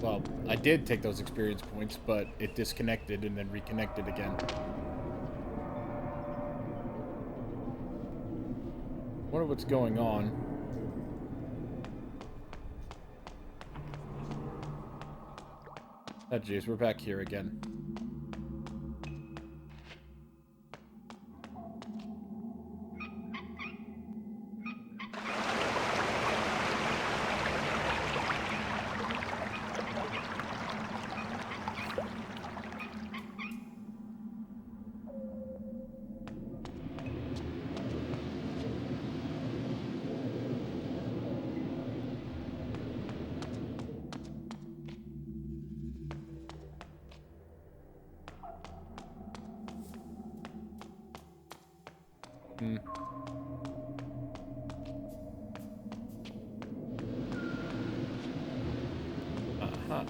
Well, I did take those experience points, but it disconnected and then reconnected again. Wonder what's going on. Oh jeez, we're back here again. Uh-huh.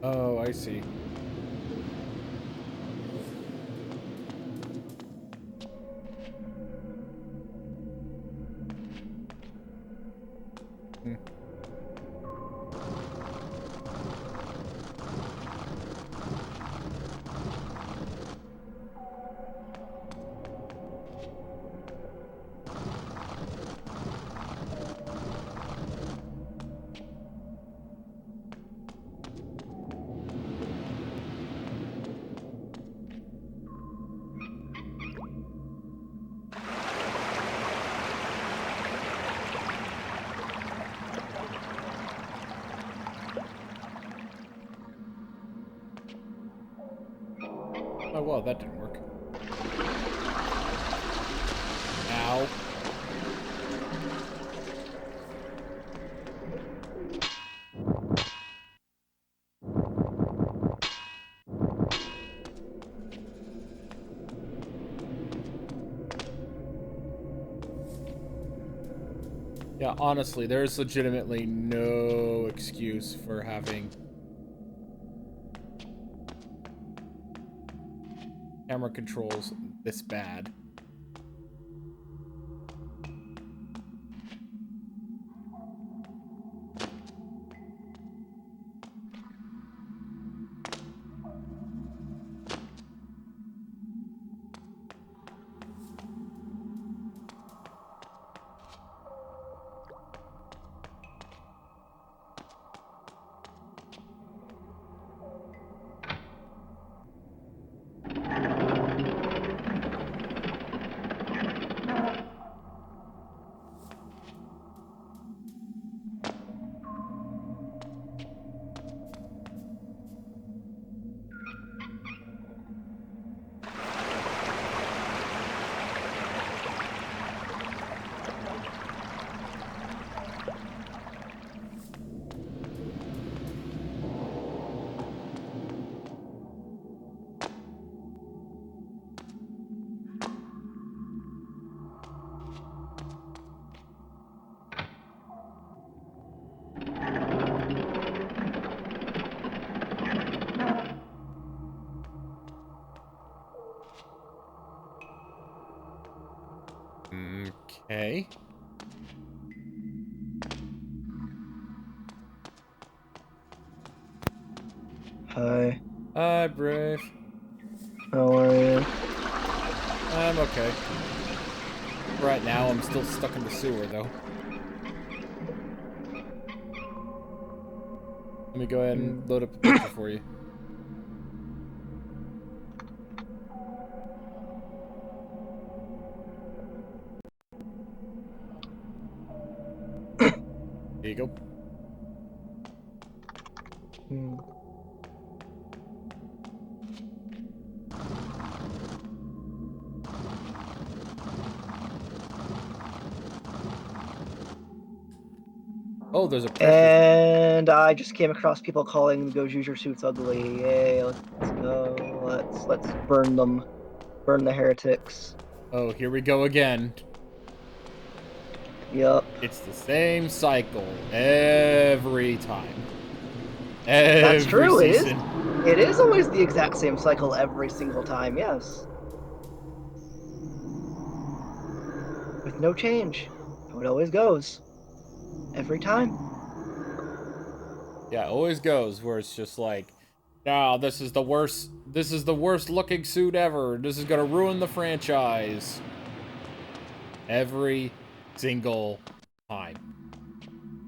Oh, I see. Oh, well, that didn't work. Ow. Yeah, honestly, there's legitimately no excuse for having camera controls this bad. Okay. Hi. Hi, Brave. How are you? I'm okay. Right now, I'm still stuck in the sewer, though. Let me go ahead and load up a picture for you. Here you go. Oh, there's a pressure. And I just came across people calling the Gojuger suits ugly. Yay, let's go. Let's burn them. Burn the heretics. Oh, here we go again. Yup. It's the same cycle every time. That's true, Season. It is always the exact same cycle every single time, yes. With no change. How it always goes. Every time. Yeah, it always goes where it's just like, no, this is the worst looking suit ever. This is gonna ruin the franchise. Every single time.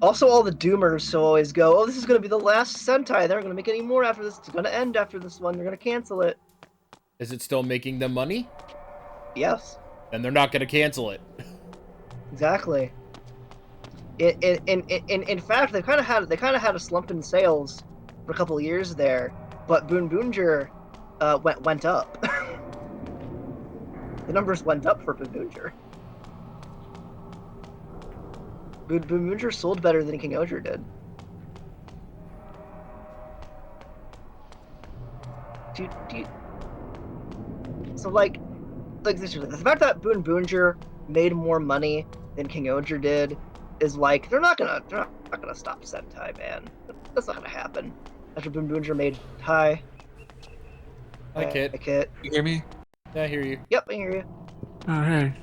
Also, all the doomers always go, oh, this is going to be the last Sentai. They're going to make any more after this. It's going to end after this one. They're going to cancel it. Is it still making them money? Yes. Then they're not gonna cancel it. Exactly. In fact, they kind of had a slump in sales for a couple of years there, but Boonboonjer went up. The numbers went up for Boonboonjer. Boonboonjer sold better than King Oger did. So like this, the fact that Boonboonjer made more money than King Oger did is like they're not gonna stop Sentai, man. That's not gonna happen. After Boonboonjer made hi. Hi, Kit. Hi, Kit. You hear me? Yeah, I hear you. Yep, I hear you. Oh, hey.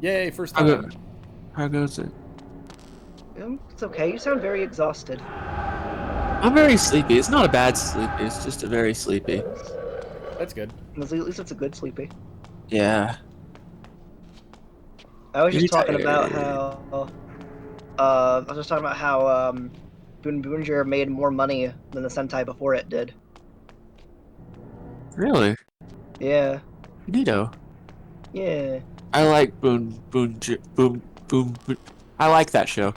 Yay, first How, time. how goes it? It's okay. You sound very exhausted. I'm very sleepy. It's not a bad sleep. It's just a very sleepy. That's good. At least it's a good sleepy. Yeah. I was just You're talking about tired. how Boonboonjer made more money than the Sentai before it did. Really? Yeah. Neato. Yeah. I like Boom. I like that show.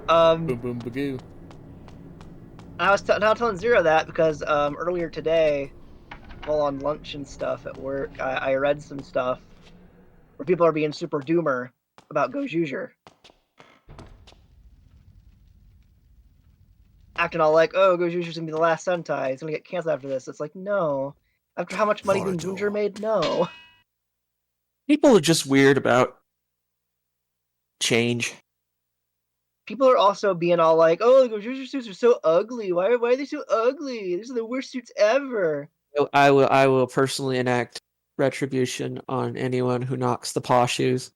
Boom, boom, bagoo. I was now telling Zero that because earlier today, while on lunch and stuff at work, I read some stuff where people are being super doomer about Gojuger. Acting all like, oh, Gojuger's gonna be the last Sentai. It's gonna get canceled after this. It's like, no. After how much money Boonboonjer made, no. People are just weird about change. People are also being all like, oh, the Gojuger suits are so ugly. Why are they so ugly? These are the worst suits ever. I will personally enact retribution on anyone who knocks the paw shoes.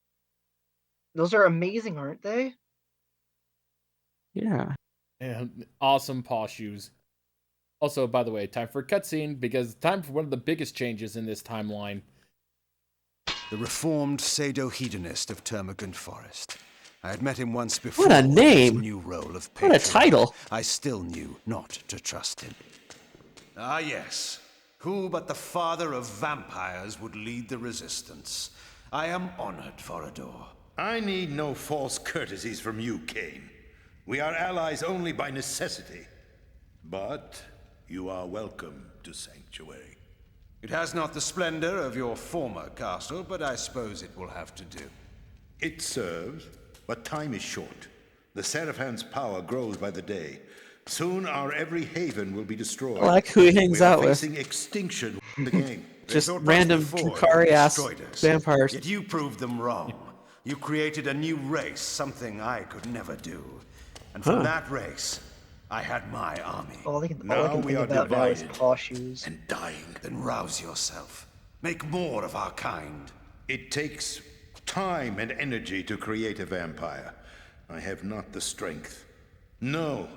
Those are amazing, aren't they? Yeah. Yeah, awesome paw shoes. Also, by the way, time for a cutscene, because time for one of the biggest changes in this timeline. The reformed pseudo-hedonist of Termagant Forest. I had met him once before. What a in name! his new role of What a patriarch. title! I still knew not to trust him. Ah, yes. Who but the father of vampires would lead the resistance? I am honored, Forador. I need no false courtesies from you, Kane. We are allies only by necessity. But you are welcome to Sanctuary. It has not the splendor of your former castle, but I suppose it will have to do. It serves, but time is short. The Seraphan's power grows by the day. Soon our every haven will be destroyed. I like who he hangs we are out with. facing extinction again. Just They thought random once before Drukari-ass they destroyed us. vampires. Yet you proved them wrong. You created a new race, something I could never do. And from that race, I had my army. All I can Now think we are about now is divided. paw shoes. And dying, then rouse yourself. Make more of our kind. It takes time and energy to create a vampire. I have not the strength. No.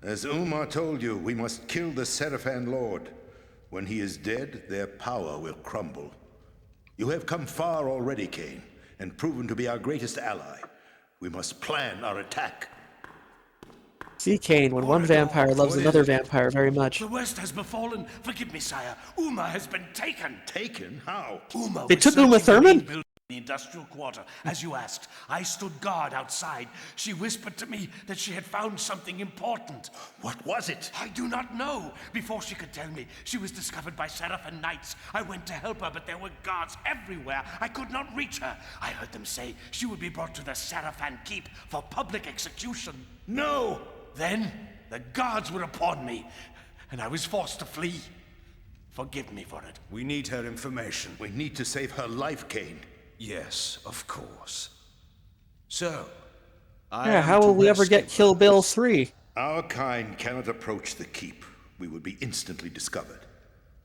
As Umar told you, we must kill the Seraphan Lord. When he is dead, their power will crumble. You have come far already, Kane, and proven to be our greatest ally. We must plan our attack. See, Kane, when one vampire loves another vampire very much. The West has befallen. Forgive me, sire. Uma has been taken. Taken? How? Uma They was took Uma searching the main Thurman? The industrial quarter, as you asked. I stood guard outside. She whispered to me that she had found something important. What was it? I do not know. Before she could tell me, she was discovered by Seraphan Knights. I went to help her, but there were guards everywhere. I could not reach her. I heard them say she would be brought to the Seraphan Keep for public execution. No! Then the guards were upon me, and I was forced to flee. Forgive me for it. We need her information. We need to save her life, Cain. Yes, of course. So, Yeah, how will we ever get Kill Bill 3? Our kind cannot approach the keep. We would be instantly discovered.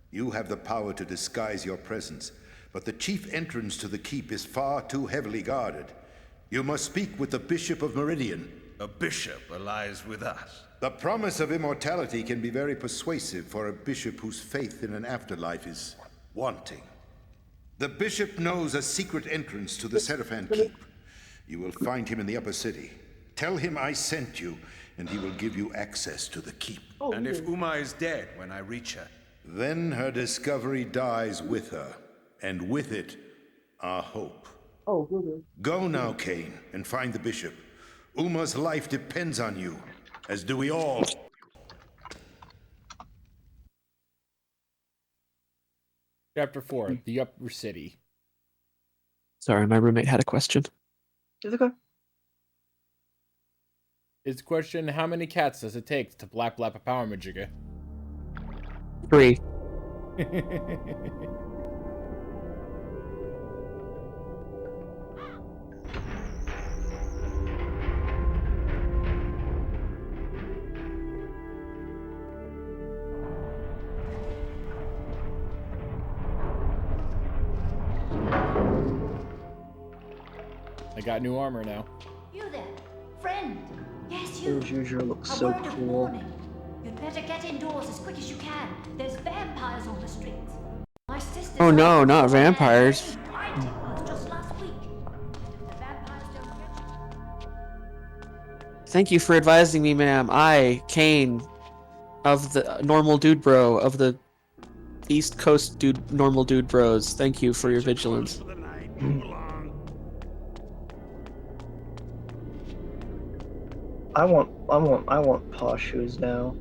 You have the power to disguise your presence, but the chief entrance to the keep is far too heavily guarded. You must speak with the Bishop of Meridian. A bishop lies with us. The promise of immortality can be very persuasive for a bishop whose faith in an afterlife is wanting. The bishop knows a secret entrance to the Seraphan Keep. You will find him in the upper city. Tell him I sent you, and he will give you access to the keep. And if Uma is dead when I reach her? Then her discovery dies with her, and with it, our hope. Go now, Cain, and find the bishop. Uma's life depends on you, as do we all. Chapter 4, The Upper City. Sorry, my roommate had a question. It's okay. It's a question, how many cats does it take to blap a power majiga? 3. I got new armor now. You there, friend? Yes, you. Those usually look A so word of cool. warning. You'd better get indoors as quick as you can. There's vampires on the streets. My sister. Oh no, not vampires. Just last week. If the vampires don't catch you. Thank you for advising me, ma'am. I, Kane, of the Normal Dude Bro, of the East Coast Normal Dude Bros. Thank you for your vigilance. I want paw shoes now.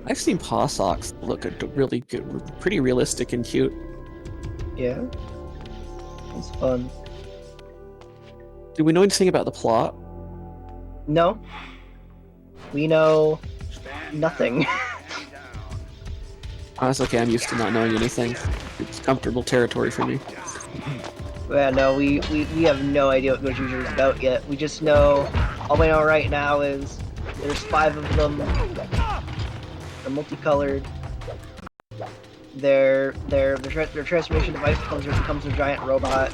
I've seen paw socks look really good, pretty realistic and cute. Yeah. It's fun. Do we know anything about the plot? No. We know nothing. Oh, that's okay, I'm used to not knowing anything. It's comfortable territory for me. Yeah, no, we have no idea what Ghost User is about yet. We just know, all we know right now is there's 5 of them. They're multicolored. Their transformation device becomes a giant robot.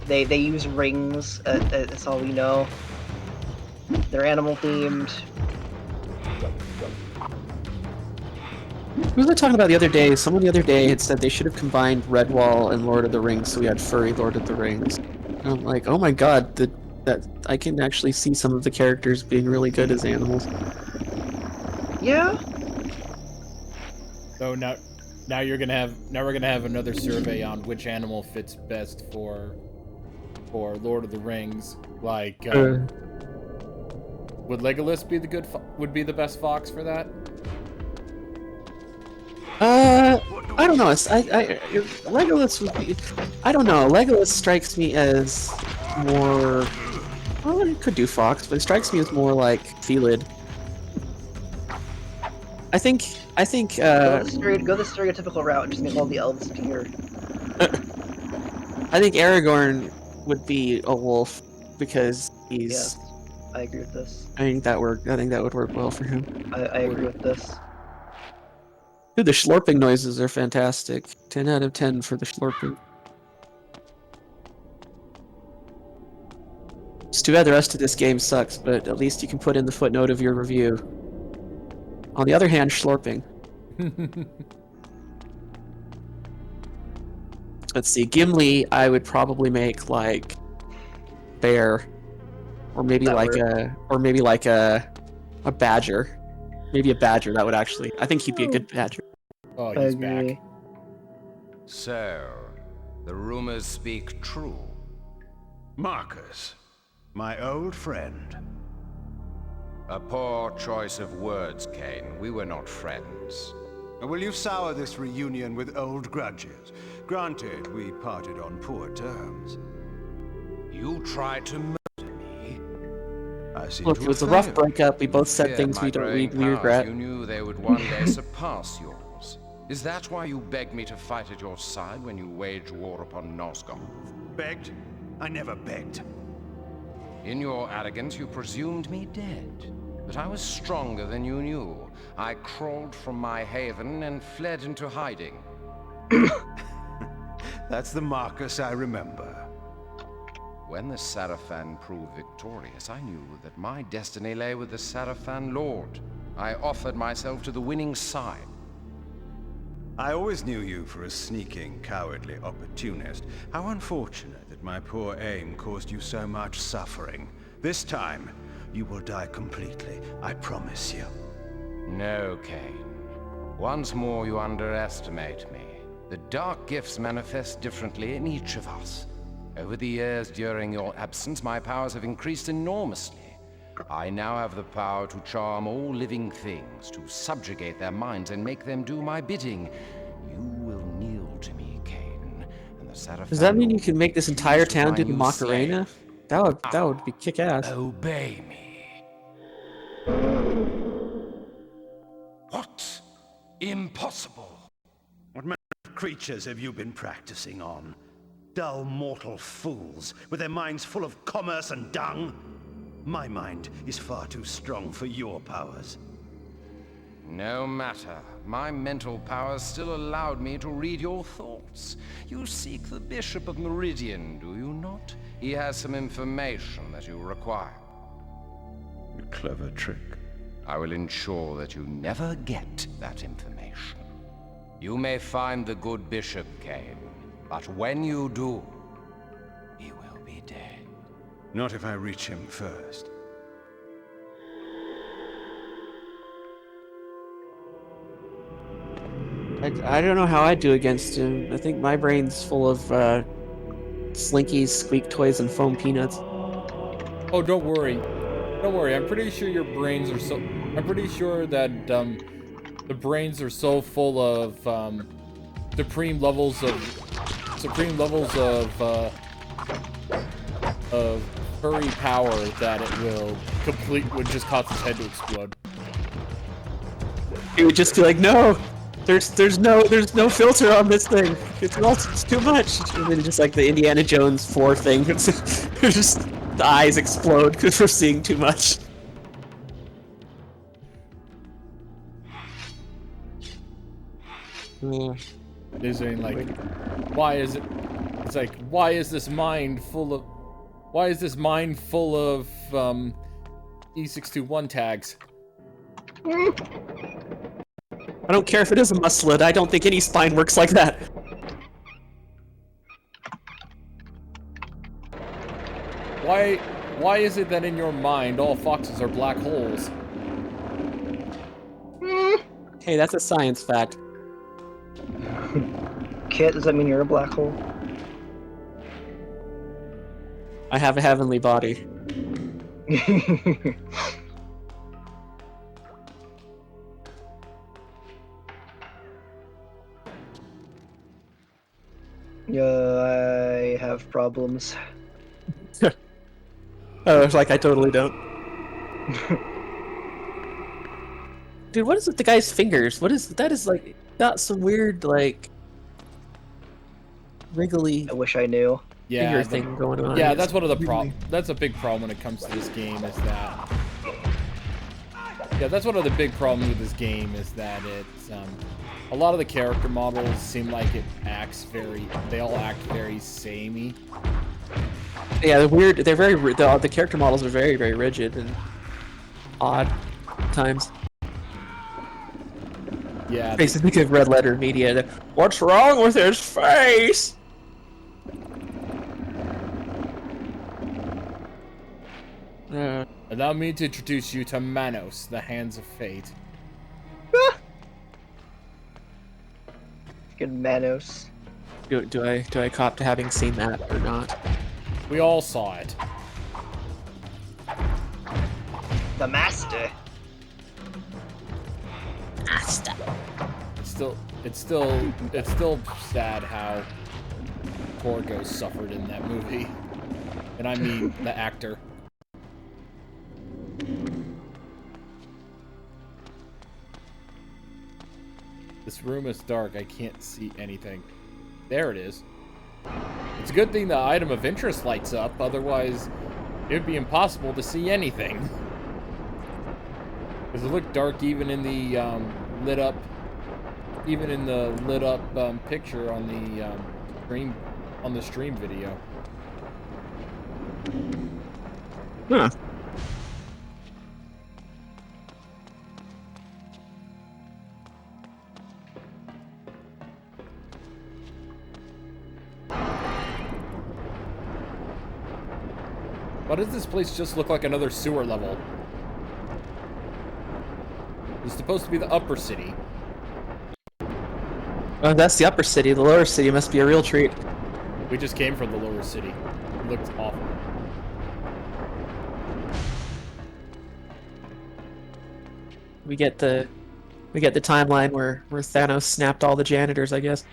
They use rings. That's all we know. They're animal themed. Who was I talking about the other day? Someone the other day had said they should have combined Redwall and Lord of the Rings, so we had furry Lord of the Rings. And I'm like, oh my god, that I can actually see some of the characters being really good as animals. Yeah. So now we're gonna have another survey on which animal fits best for Lord of the Rings. Like, would Legolas be the best fox for that? I don't know. Legolas would be. I don't know. Legolas strikes me as more. Well, it could do fox, but it strikes me as more like Felid. I think. Go the stereotypical route and just make all the elves appear. I think Aragorn would be a wolf because he's. Yes, I agree with this. I think that would work well for him. I agree with this. Dude, the slurping noises are fantastic. 10 out of 10 for the slurping. It's too bad the rest of this game sucks, but at least you can put in the footnote of your review. On the other hand, slurping. Let's see, Gimli, I would probably make like bear, or maybe like a badger. Maybe a badger. That would actually. I think he'd be a good badger. Oh, I he's agree. back. So, The rumors speak true. Marcus, my old friend. A poor choice of words, Kane. We were not friends. Will you sour this reunion with old grudges? Granted, we parted on poor terms. You tried to murder me? I seem Look, to it was a have rough failed. breakup. We both said Feared things my we growing powers. regret. You knew they would one day surpass yours. Is that why you begged me to fight at your side when you waged war upon Nosgoth? Begged? I never begged. In your arrogance, you presumed me dead. But I was stronger than you knew. I crawled from my haven and fled into hiding. That's the Marcus I remember. When the Sarafan proved victorious, I knew that my destiny lay with the Sarafan Lord. I offered myself to the winning side. I always knew you for a sneaking, cowardly opportunist. How unfortunate that my poor aim caused you so much suffering. This time, you will die completely, I promise you. No, Kane. Once more you underestimate me. The dark gifts manifest differently in each of us. Over the years during your absence, my powers have increased enormously. I now have the power to charm all living things, to subjugate their minds and make them do my bidding. You will kneel to me, Kane, and the Sarafan Does that mean you Lord can make this will entire choose to town my do new Macarena? slave. That would be kick-ass. Obey me. What? Impossible. What manner of creatures have you been practicing on? Dull mortal fools, with their minds full of commerce and dung? My mind is far too strong for your powers. No matter. My mental powers still allowed me to read your thoughts. You seek the Bishop of Meridian, do you not? He has some information that you require. A clever trick. I will ensure that you never get that information. You may find the good Bishop, Kane, but when you do, he will be dead. Not if I reach him first. I don't know how I'd do against him. I think my brain's full of slinkies, squeak toys, and foam peanuts. Oh, don't worry. Don't worry. I'm pretty sure your brains are so... I'm pretty sure that the brains are so full of supreme levels of furry power that it would just cause its head to explode. It would just be like, no, there's no filter on this thing. It's too much. And then just like the Indiana Jones 4 thing, it's just the eyes explode because we're seeing too much. Is it like, why is it? It's like, why is this mind full of E621 tags? I don't care if it is a musclet. I don't think any spine works like that. Why is it that in your mind all foxes are black holes? Hey, that's a science fact. Kit, does that mean you're a black hole? I have a heavenly body. I have problems. Oh, it's like I totally don't. Dude, what is with the guy's fingers? What is that? Is like got some weird like wriggly I wish I knew. finger Yeah, thing going on. yeah, that's one of the problems. That's a big problem when it comes to this game. Is that? Yeah, that's one of the big problems with this game is that it's a lot of the character models seem like they all act very samey. Yeah, they're weird. They're very the character models are very rigid and odd at times. Yeah, Basically, give Red Letter Media. What's wrong with his face? allow me to introduce you to Manos, the Hands of Fate. Good Manos. Do I cop to having seen that or not? We all saw it. The master. It's still sad how Gorgo suffered in that movie. And I mean the actor. This room is dark. I can't see anything. There it is. It's a good thing the item of interest lights up, otherwise it would be impossible to see anything. Because it looked dark even in the lit up picture on the stream video. Huh. Why does this place just look like another sewer level? It's supposed to be the upper city. Oh, that's the upper city. The lower city must be a real treat. We just came from the lower city. It looks awful. We get the timeline where Thanos snapped all the janitors, I guess.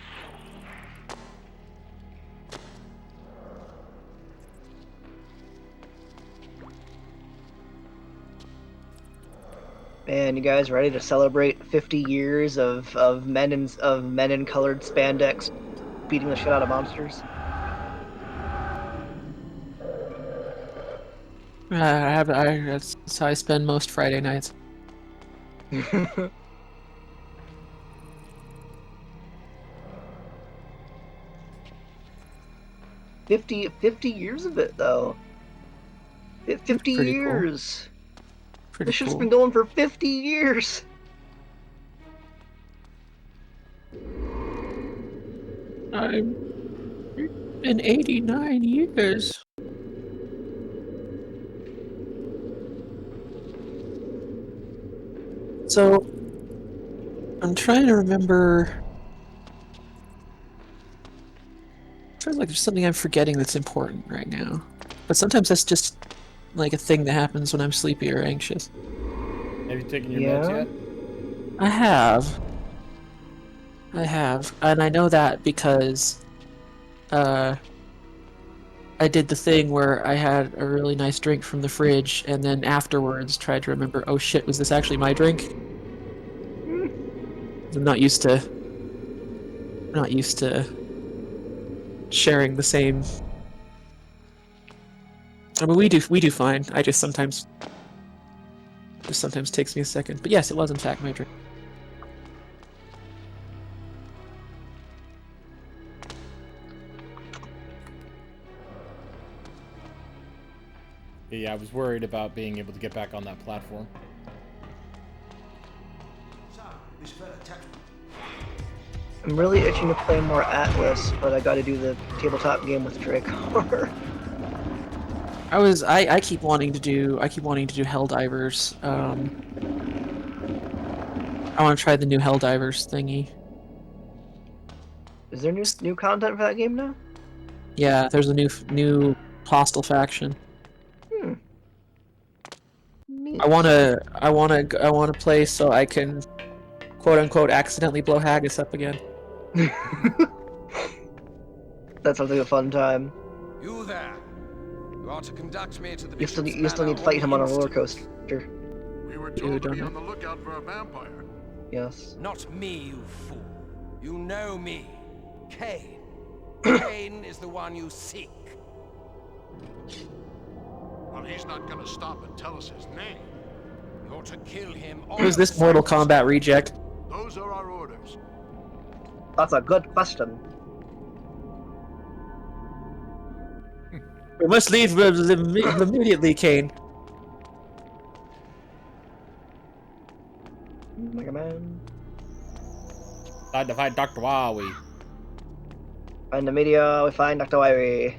Man, you guys ready to celebrate 50 years of men in colored spandex beating the shit out of monsters? That's how I spend most Friday nights. 50 years of it though. 50 Pretty cool. years. Pretty This shit's cool. been going for 50 years. I'm in 89 years. So, I'm trying to remember. I feel like there's something I'm forgetting that's important right now. But sometimes that's just like a thing that happens when I'm sleepy or anxious. Have you taken your Yeah? meds yet? I have. And I know that because I did the thing where I had a really nice drink from the fridge and then afterwards tried to remember, oh shit, was this actually my drink? I'm not used to sharing the same. I mean, we do fine. I just sometimes takes me a second. But yes, it was in fact my drink. Yeah, I was worried about being able to get back on that platform. I'm really itching to play more Atlas, but I gotta do the tabletop game with Dracor. I keep wanting to do Helldivers. I want to try the new Helldivers thingy. Is there new content for that game now? Yeah, there's a new hostile faction. Neat. I wanna play so I can, quote unquote, accidentally blow Haggis up again. That sounds like a fun time. You there. You are to conduct me to the You still bishop's need manor to fight him on a roller instant. coaster. We were You told to don't be know. on the lookout for a vampire. Yes. Not me, you fool. You know me. Cain. Cain is the one you seek. Well, he's not gonna stop and tell us his name. You're to kill him. Who's this Mortal Kombat reject? Those are our orders. That's a good question. We must leave immediately, Kane. Mega Man. Time to fight Dr. Wowie. Find the media, we find Dr. Wiry.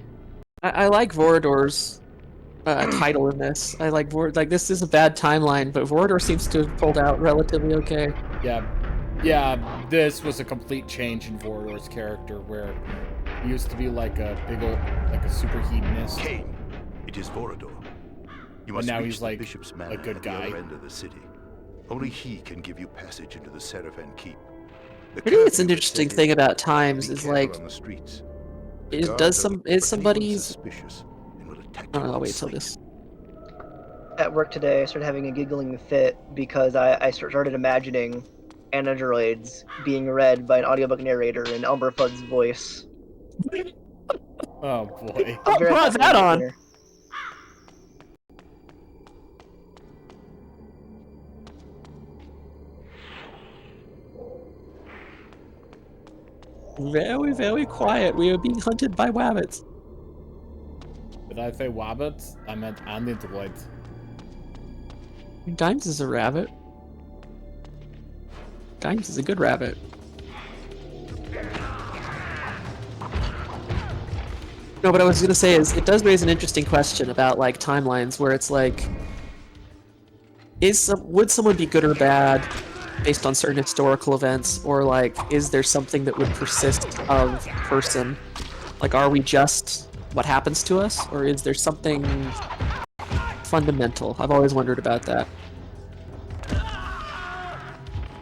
I like Vorador's title in this. I like this is a bad timeline, but Vorador seems to have pulled out relatively okay. Yeah, Yeah, this was a complete change in Vorador's character, where he used to be like a big old, like a super hedonist. Cain, it is Vorador. You But must now reach he's the like bishop's a manor good at guy. the other end of the city. Only he can give you passage into the Seraphan Keep. The I think it's curfew an is interesting set thing in. about times Be is careful like, on the streets. The is guards are looking for anyone somebody's. suspicious and will attack I you don't know. in I'll wait till sight. this. At work today, I started having a giggling fit because I started imagining androids being read by an audiobook narrator in Elmer Fudd's voice. Oh boy. I'll be right Brought back that with on. dinner. Very, very quiet. We are being hunted by wabbits. Did I say wabbits? I meant androids. Dimes is a rabbit. Dimes is a good rabbit. No, what I was gonna say is, it does raise an interesting question about like timelines, where it's like, would someone be good or bad based on certain historical events, or like, is there something that would persist of person? Like, are we just what happens to us, or is there something fundamental? I've always wondered about that.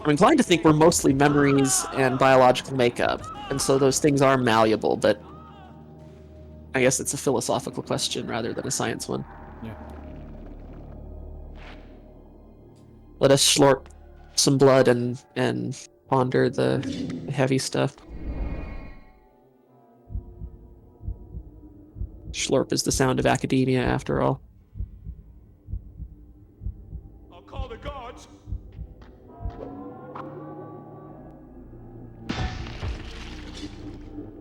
I'm inclined to think we're mostly memories and biological makeup, and so those things are malleable, but I guess it's a philosophical question rather than a science one. Yeah. Let us slurp some blood and ponder the heavy stuff. Slurp is the sound of academia, after all. I'll call the guards.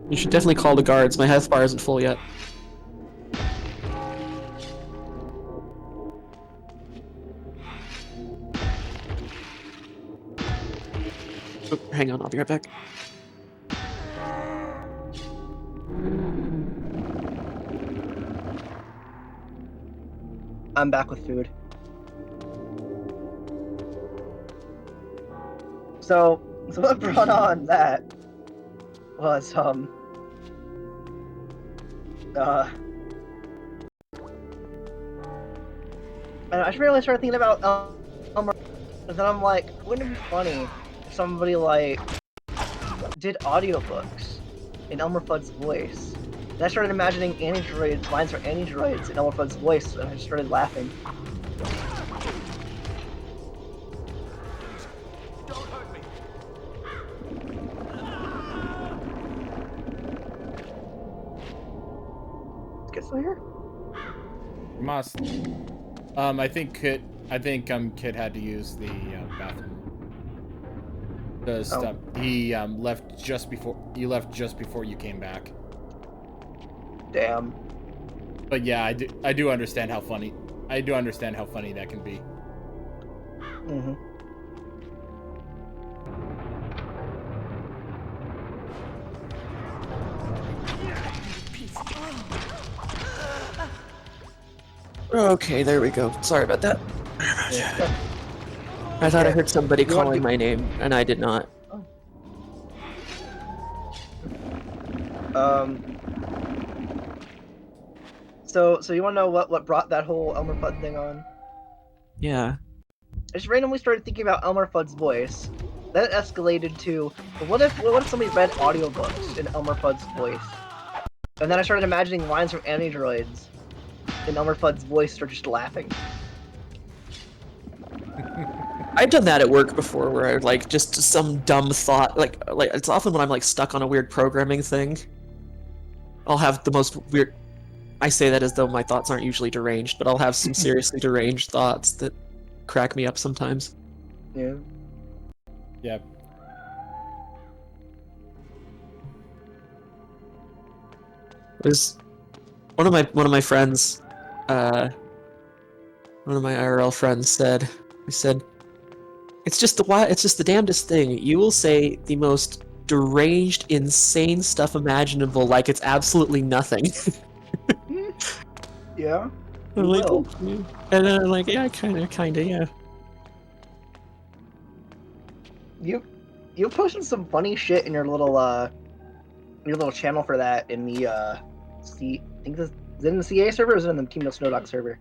You should definitely call the guards. My health bar isn't full yet. Oh, hang on, I'll be right back. I'm back with food. So what brought on that was and I just really started thinking about Elmer, and then I'm like, wouldn't it be funny if somebody like did audiobooks in Elmer Fudd's voice? And I started imagining androids, lines for androids in Elmer Fudd's voice, and I just started laughing. Don't hurt me. Is Kit still here? Must. I think Kit had to use the bathroom. Because he left just before you came back. Damn. But yeah, I do understand how funny. I do understand how funny that can be. Mm-hmm. Okay, there we go. Sorry about that. I thought I heard somebody You want calling to- my name, and I did not. So you want to know what brought that whole Elmer Fudd thing on? Yeah. I just randomly started thinking about Elmer Fudd's voice. Then it escalated to, what if somebody read audiobooks in Elmer Fudd's voice? And then I started imagining lines from Anidroids in Elmer Fudd's voice, or just laughing. I've done that at work before, where I like just some dumb thought, like it's often when I'm like stuck on a weird programming thing. I'll have the most weird. I say that as though my thoughts aren't usually deranged, but I'll have some seriously deranged thoughts that crack me up sometimes. Yeah. Yeah. There's one of my friends, one of my IRL friends said, it's just the damnedest thing. You will say the most deranged, insane stuff imaginable, like it's absolutely nothing. Yeah. I'm You like, will. "Okay." And then I'm like, yeah, kinda, yeah. You You're posting some funny shit in your little channel for that in the I think this is it in the CA server or is it in the Team No Snowdog server?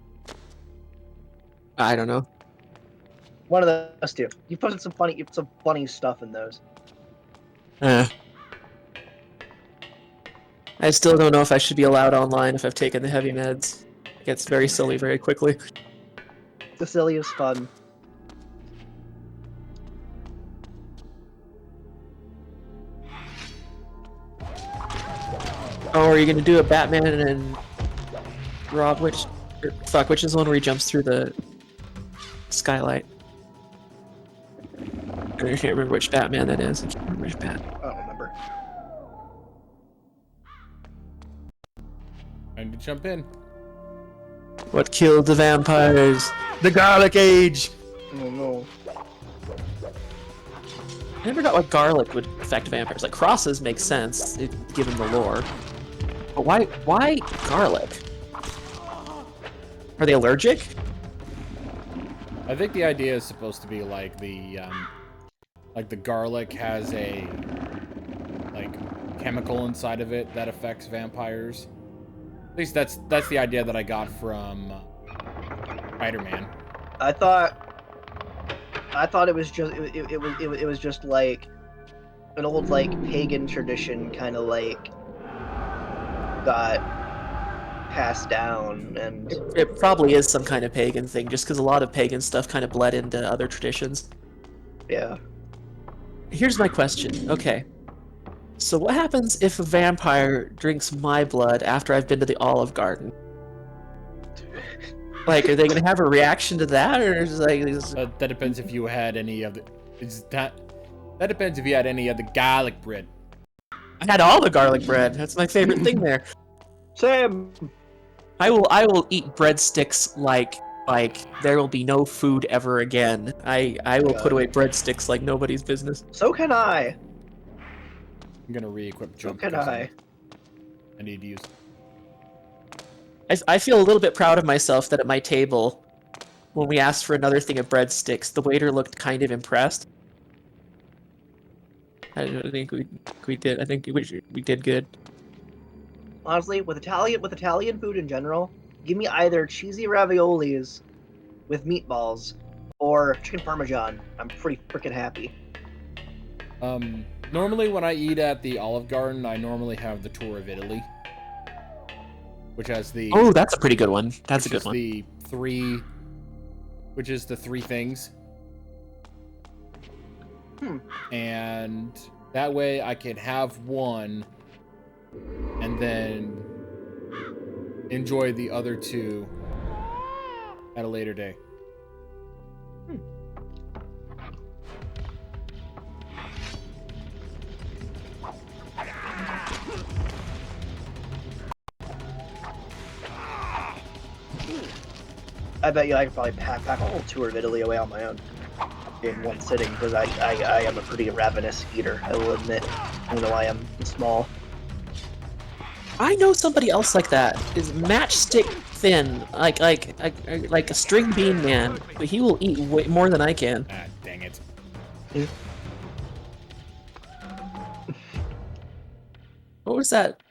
I don't know. One of those two. You posted some funny stuff in those. I still don't know if I should be allowed online if I've taken the heavy meds. It gets very silly very quickly. The silliest fun. Oh, are you gonna do a Batman and Rob? Which is the one where he jumps through the skylight? I can't remember which Batman that is. I can't remember which Batman. I don't remember. Time to jump in. What killed the vampires? The Garlic Age! Oh no. I never got what garlic would affect vampires. Like, crosses make sense, given the lore. But why garlic? Are they allergic? I think the idea is supposed to be like the garlic has a chemical inside of it that affects vampires. At least that's the idea that I got from Spider-Man. I thought it was just it was just like an old pagan tradition kind of got passed down and It probably is some kind of pagan thing, just because a lot of pagan stuff kind of bled into other traditions. yeah. Here's my question. Okay. So what happens if a vampire drinks my blood after I've been to the Olive Garden? Like, are they gonna have a reaction to that, or is That depends if you had any of the. That depends if you had any of the garlic bread. I had all the garlic bread. That's my favorite thing there. Sam. I will eat breadsticks like there will be no food ever again. I will put away breadsticks like nobody's business. So can I. I'm gonna re-equip So jump. can I. I need to use. I feel a little bit proud of myself that at my table, when we asked for another thing of breadsticks, the waiter looked kind of impressed. I don't think we did. I think we did good. Honestly, with Italian food in general, give me either cheesy raviolis with meatballs or chicken parmesan. I'm pretty freaking happy. Normally when I eat at the Olive Garden, I normally have the tour of Italy, which has the. Oh, that's a pretty good one. That's a good one. Which is the three things. And that way I can have one and then enjoy the other two at a later day. I bet you I could probably pack a whole tour of Italy away on my own in one sitting because I am a pretty ravenous eater. I will admit, even though I am small. I know somebody else like that. Is matchstick thin, like a string bean man, but he will eat way more than I can. Ah, dang it. What was that?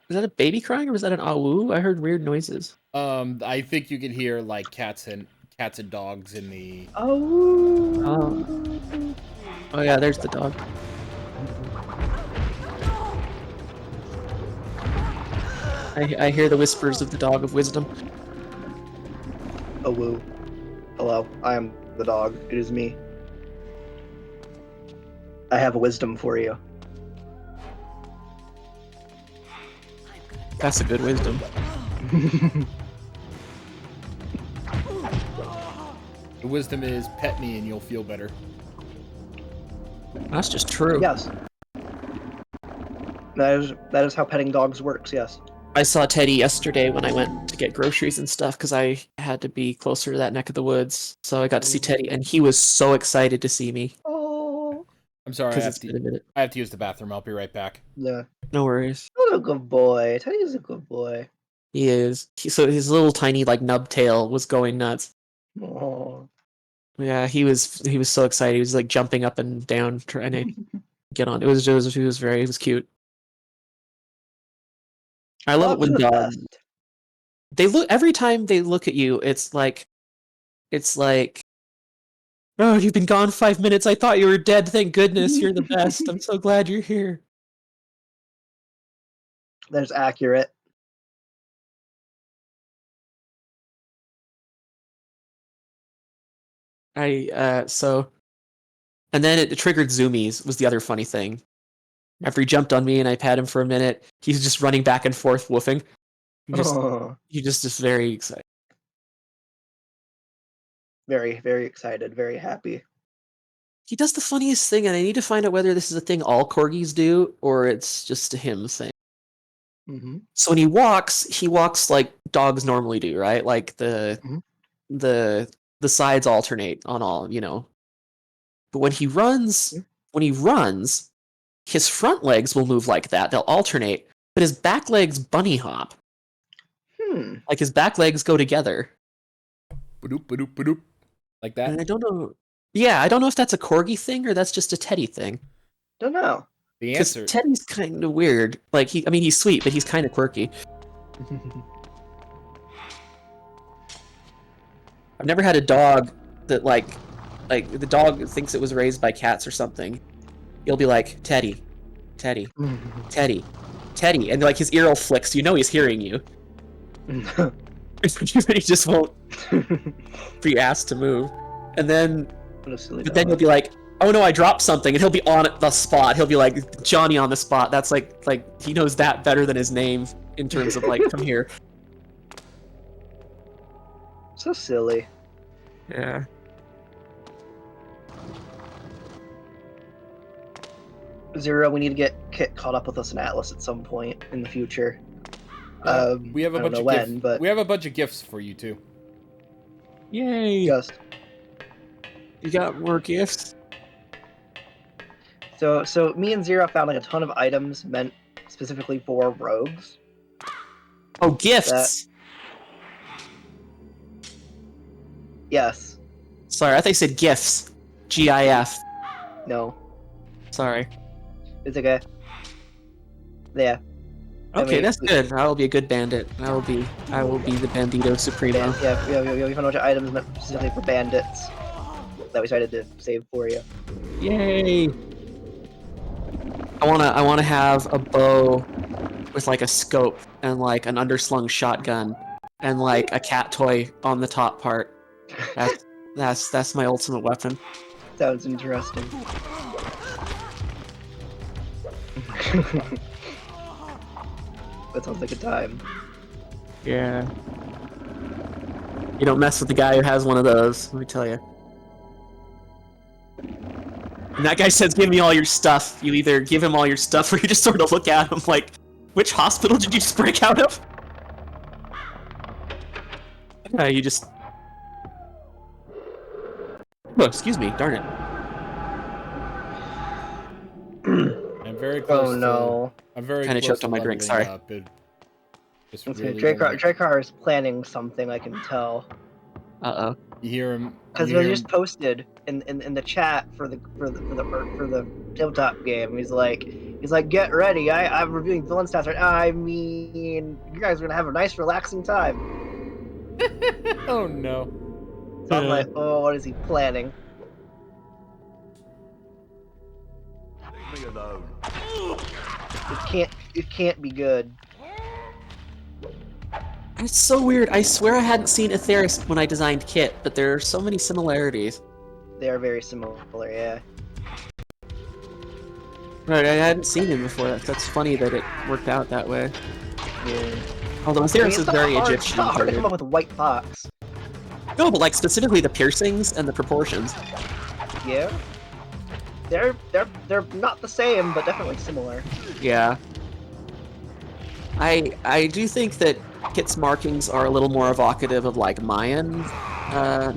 Was that a baby crying or was that an awoo? I heard weird noises. I think you can hear like cats and dogs in the. Oh. Oh yeah, there's the dog. I hear the whispers of the dog of wisdom. Oh woo. Hello, I am the dog. It is me. I have wisdom for you. That's a good wisdom. The wisdom is pet me and you'll feel better. That's just true. Yes. That is how petting dogs works. Yes. I saw Teddy yesterday when I went to get groceries and stuff because I had to be closer to that neck of the woods. So I got to see Teddy, and he was so excited to see me. Oh. I'm sorry, I have It's been a minute. to use the bathroom. I'll be right back. Yeah. No worries. What a good boy. Teddy's a good boy. He is. So his little tiny nub tail was going nuts. Oh. Yeah, he was so excited. He was like jumping up and down trying to get on. It was it was cute. I love it Dogs are when the dogs best. they look every time they look at you, it's like, oh, you've been gone 5 minutes. I thought you were dead. Thank goodness, you're the best. I'm so glad you're here. There's accurate. So and then it triggered zoomies was the other funny thing. After he jumped on me and I pat him for a minute, he's just running back and forth woofing. Oh, He just very excited. very, very excited, very happy. He does the funniest thing, and I need to find out whether this is a thing all corgis do or it's just a him thing. Mm-hmm. So when he walks like dogs normally do, right? Like Mhm. the sides alternate on all, you know. But Mhm. when he runs, his front legs will move like that. They'll alternate, but his back legs bunny hop. Like his back legs go together. Ba-doop, ba-doop, ba-doop. Like that. And I don't know. Yeah, I don't know if that's a corgi thing or that's just a Teddy thing. Don't know. The Because answer. Teddy's kind of weird. Like he's sweet, but he's kind of quirky. I've never had a dog that like the dog thinks it was raised by cats or something. He'll be like, Teddy, Teddy, Teddy, Teddy, and like his ear will flick, so you know he's hearing you. But he just won't be asked to move. And then, but then he'll be like, oh no, I dropped something, and he'll be on the spot. He'll be like Johnny on the spot. That's like he knows that better than his name in terms of like, come here. So silly. Yeah. Zero, we need to get Kit caught up with us in Atlas at some point in the future. We have a I bunch don't of know gifts. when, but We have a bunch of gifts for you too. Yay! just You got more gifts? so me and Zero found like a ton of items meant specifically for rogues. Oh, gifts! Yes. Sorry, I thought you said gifts. GIF. No. Sorry. It's okay. Yeah. Okay, that's good. I will be a good bandit. I will be the Bandito Supremo. We found a bunch of items meant specifically for bandits that we decided to save for you. Yay! I wanna have a bow with like a scope and like an underslung shotgun and like a cat toy on the top part. That's my ultimate weapon. Sounds interesting. That sounds like a time. Yeah. You don't mess with the guy who has one of those, let me tell you. And that guy says, give me all your stuff. You either give him all your stuff or you just sort of look at him like, which hospital did you just break out of? You just... Oh, excuse me, darn it. I'm very close. Oh no. I'm very Kinda close choked to on my drink, leveling sorry. up. Just Okay, really don't like- Dracar is planning something, I can tell. Uh-oh. You hear him. Because you he hear just posted in the chat for the tabletop game. He's like, get ready. I'm reviewing villain stats right now. I mean, you guys are gonna have a nice, relaxing time. Oh no. So I'm like, oh, what is he planning? Leave me alone. It can't be good. It's so weird. I swear I hadn't seen Aetheris when I designed Kit, but there are so many similarities. They are very similar, yeah. Right, I hadn't seen him before. That's funny that it worked out that way. Yeah. Although Aetheris is very It's Egyptian. not hard to come too. up with a white fox. No, but like specifically the piercings and the proportions. Yeah. They're not the same, but definitely similar. Yeah. I do think that Kit's markings are a little more evocative of like Mayan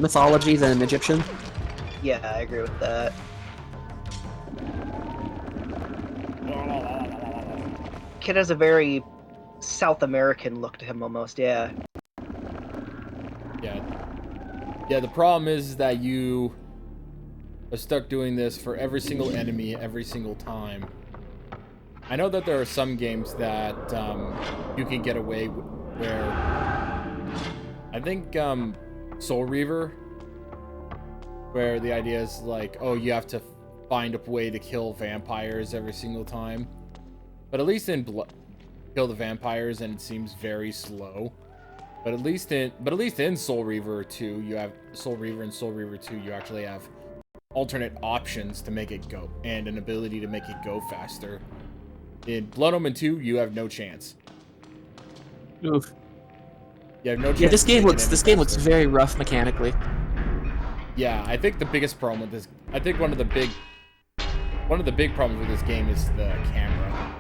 mythology than Egyptian. Yeah, I agree with that. Kid has a very South American look to him almost, yeah. Yeah. Yeah, the problem is that you are stuck doing this for every single enemy every single time. I know that there are some games that you can get away where I think Soul Reaver, where the idea is like, oh, you have to find a way to kill vampires every single time. But at least in kill the vampires, and it seems very slow. But at least in Soul Reaver 2, you have Soul Reaver and Soul Reaver 2, you actually have alternate options to make it go, and an ability to make it go faster. In Blood Omen 2, you have no chance. Oof. You have no chance. Yeah, this game looks faster. very rough mechanically. Yeah, I think the biggest problem with this, I think one of the big problems with this game is the camera,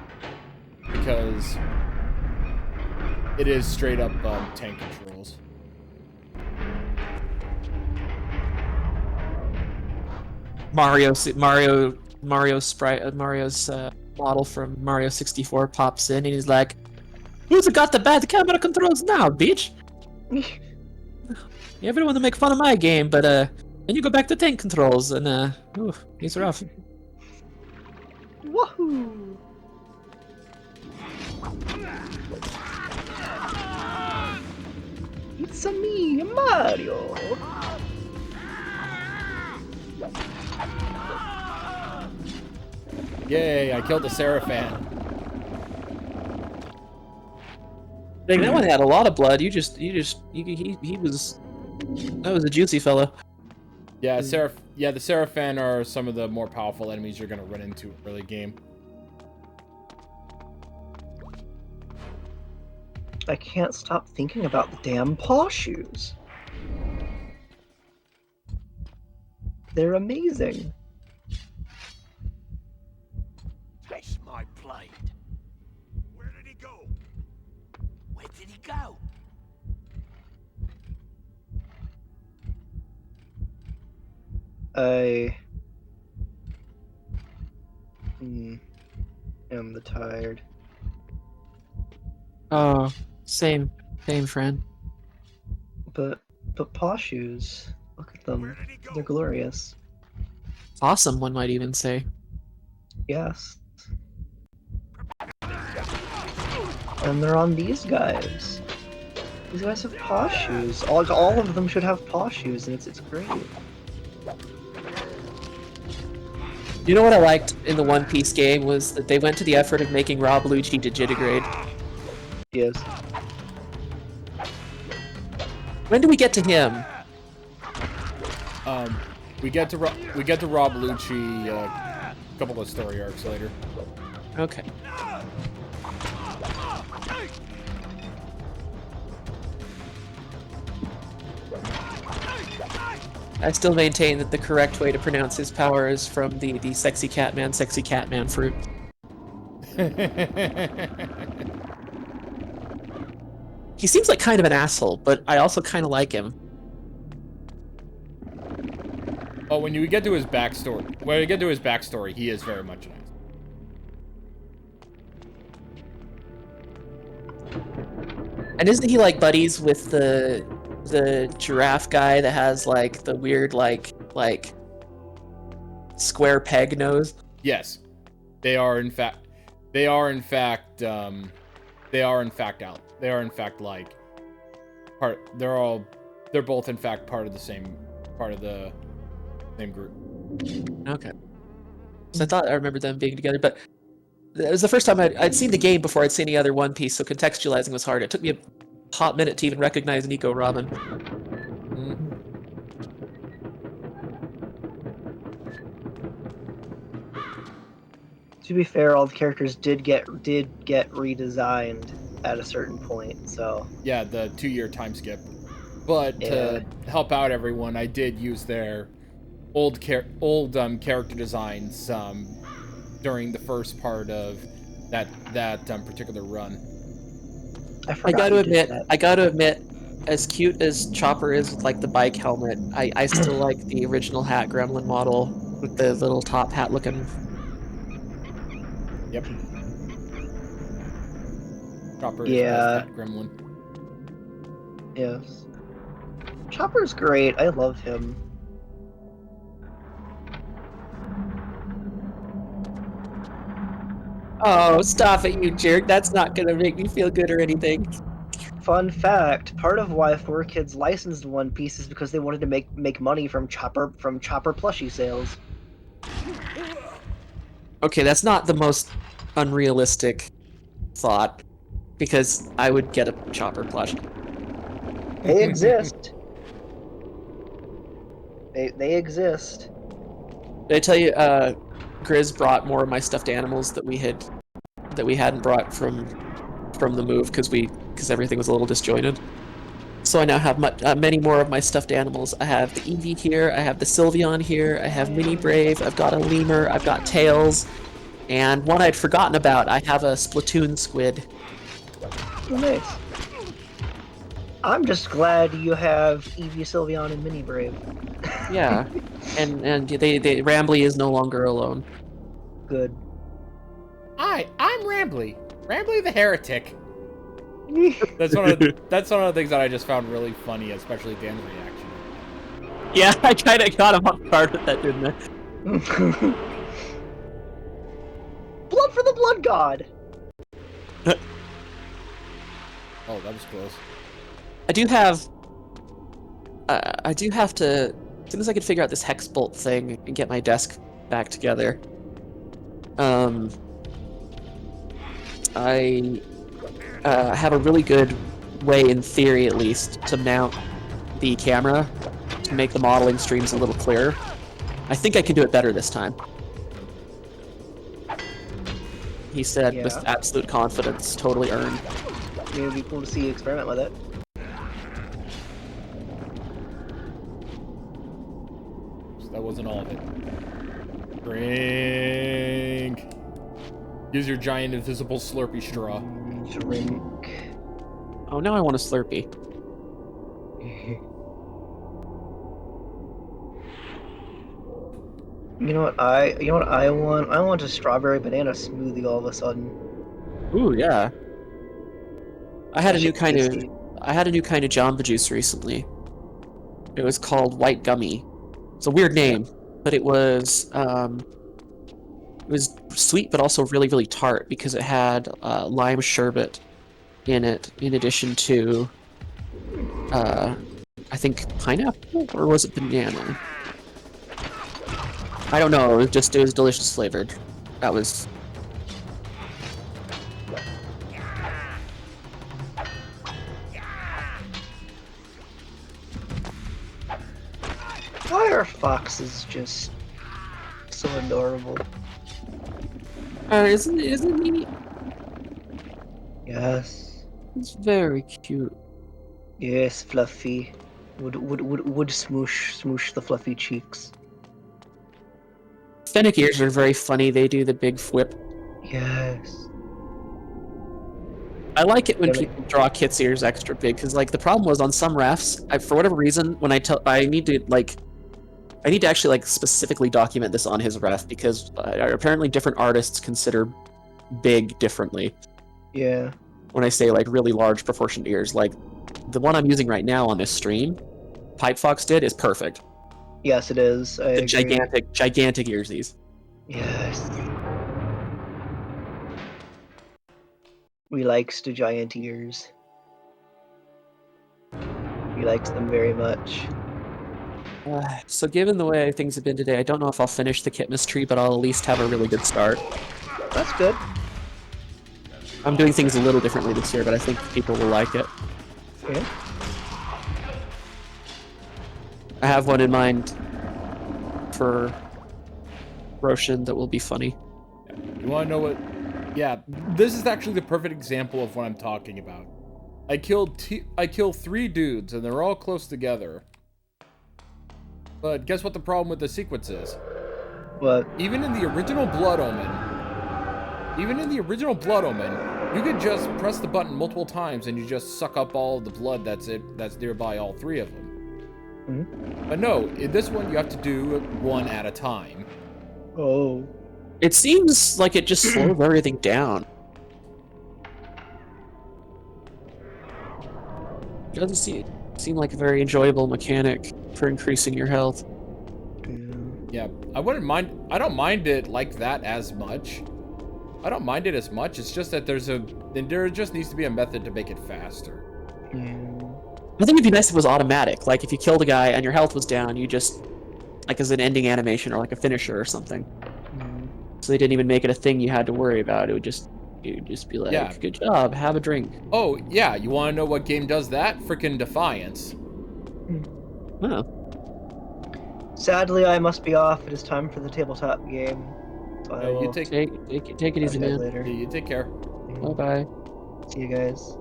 because it is straight up tank controls. Mario's model from Mario 64 pops in, and he's like, "Who's got the bad camera controls now, bitch? Everyone to make fun of my game, but then you go back to tank controls, and ooh, he's rough." Woohoo! It's a me, Mario. Yay! I killed a Seraphan. Dang, that one had a lot of blood. He was that was a juicy fellow. Yeah, the Seraphan are some of the more powerful enemies you're gonna run into early game. I can't stop thinking about the damn paw shoes. They're amazing. Face my blade. Where did he go? Where did he go? I am the tired. Oh, same friend. But paw shoes. Look at them. They're glorious. Awesome, one might even say. Yes. And they're on these guys. These guys have paw shoes. All of them should have paw shoes, and it's great. You know what I liked in the One Piece game was that they went to the effort of making Rob Lucci digitigrade. Yes. When do we get to him? We get to Rob Lucci a couple of story arcs later. Okay. I still maintain that the correct way to pronounce his power is from the sexy Catman fruit. He seems like kind of an asshole, but I also kind of like him. Oh, when you get to his backstory, he is very much an asshole. And isn't he like buddies with the giraffe guy that has like the weird like square peg nose? Yes, they are in fact like part. They're both in fact part of the same group. Okay. So I thought I remembered them being together, but it was the first time I'd seen the game before I'd seen any other One Piece, so contextualizing was hard. It took me a hot minute to even recognize Nico Robin. To be fair, all the characters did get redesigned at a certain point, so... Yeah, the 2-year time skip. But to help out everyone, I did use their old character designs during the first part of that particular run. I gotta admit, as cute as Chopper is with like the bike helmet, I still like the original Hat Gremlin model with the little top hat looking. Yep. Chopper is Hat Gremlin. Yes. Chopper's great. I love him. Oh, stop it, you jerk. That's not gonna make me feel good or anything. Fun fact: part of why 4Kids licensed One Piece is because they wanted to make money from Chopper plushie sales. Okay, that's not the most unrealistic thought, because I would get a Chopper plush. They exist. They exist. Did I tell you, Grizz brought more of my stuffed animals that we hadn't brought from the move because everything was a little disjointed. So I now have many more of my stuffed animals. I have the Eevee here, I have the Sylveon here, I have Mini Brave, I've got a Lemur, I've got Tails, and one I'd forgotten about, I have a Splatoon Squid. Oh, nice. I'm just glad you have Eevee, Sylveon, and Mini Brave. Yeah, and Rambly is no longer alone. Good. Hi, I'm Rambly. Rambly the Heretic. That's one of the things that I just found really funny, especially Dan's reaction. Yeah, I kind of got him off guard with that, didn't I? Blood for the Blood God! Oh, that was close. I do have to, as soon as I can figure out this hex bolt thing and get my desk back together, I have a really good way, in theory at least, to mount the camera to make the modeling streams a little clearer. I think I can do it better this time. He said with absolute confidence, totally earned. Maybe it'd be cool to see you experiment with it. So that wasn't all of it. Drink. Use your giant invisible Slurpee straw. Drink. Oh, now I want a Slurpee. You know what I want? I want a strawberry banana smoothie all of a sudden. Ooh, yeah. I had a new kind of tasty. Jamba Juice recently. It was called White Gummy. It's a weird name, but it was sweet but also really, really tart because it had lime sherbet in it, in addition to I think pineapple, or was it banana? I don't know. It was delicious flavored. That was. Firefox is just so adorable. Isn't he? Yes. It's very cute. Yes, Fluffy. Would smoosh the fluffy cheeks. Fennec ears are very funny. They do the big whip. Yes. I like it when people draw Kit's ears extra big, because like the problem was on some refs, for whatever reason, when I need to actually like specifically document this on his ref, because apparently different artists consider big differently. Yeah. When I say like really large proportioned ears, like the one I'm using right now on this stream, Pipe Fox did, is perfect. Yes, it is. I agree. Gigantic earsies. Yes. We likes the giant ears. We likes them very much. So given the way things have been today, I don't know if I'll finish the Kitmas tree, but I'll at least have a really good start. That's good. I'm doing things a little differently this year, but I think people will like it. Yeah. I have one in mind for Roshan that will be funny. You want to know what? Yeah, this is actually the perfect example of what I'm talking about. I killed 3 dudes, and they're all close together. But guess what the problem with the sequence is? What? Even in the original Blood Omen, you could just press the button multiple times and you just suck up all the blood that's nearby all 3 of them. Mm-hmm. But no, in this one you have to do it one at a time. Oh. It seems like it just slows everything down. Seemed like a very enjoyable mechanic for increasing your health. Yeah, I wouldn't mind. I don't mind it like that as much. I don't mind it as much. It's just that there just needs to be a method to make it faster. I think it'd be nice if it was automatic. Like if you killed a guy and your health was down, you just like as an ending animation or like a finisher or something. So they didn't even make it a thing you had to worry about. You'd just be like, Yeah. good job, have a drink. Oh yeah, you want to know what game does that? Frickin' Defiance. Oh. Sadly, I must be off. It is time for the tabletop game. So I will You take Take it talk easy, to you guys man. later. you take care. Bye bye. See you guys.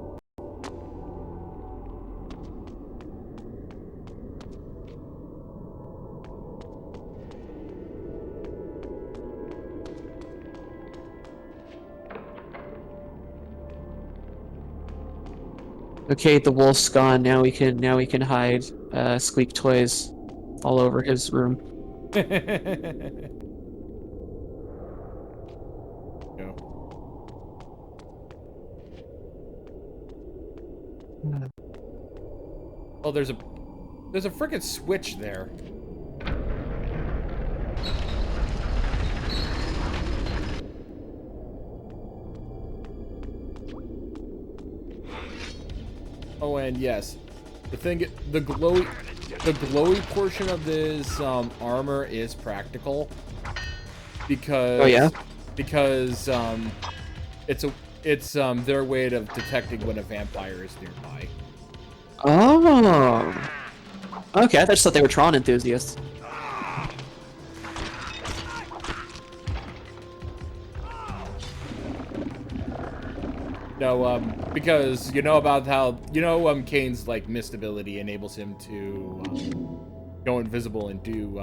Okay, the wolf's gone. Now we can hide Squeak toys all over his room. Go. Oh, there's a frickin' switch there. Oh, and yes, the glowy portion of this armor is practical because Oh yeah? because it's their way of detecting when a vampire is nearby. Oh. Okay, I just thought they were Tron enthusiasts. No, because you know about how Kane's like mist ability enables him to go invisible and do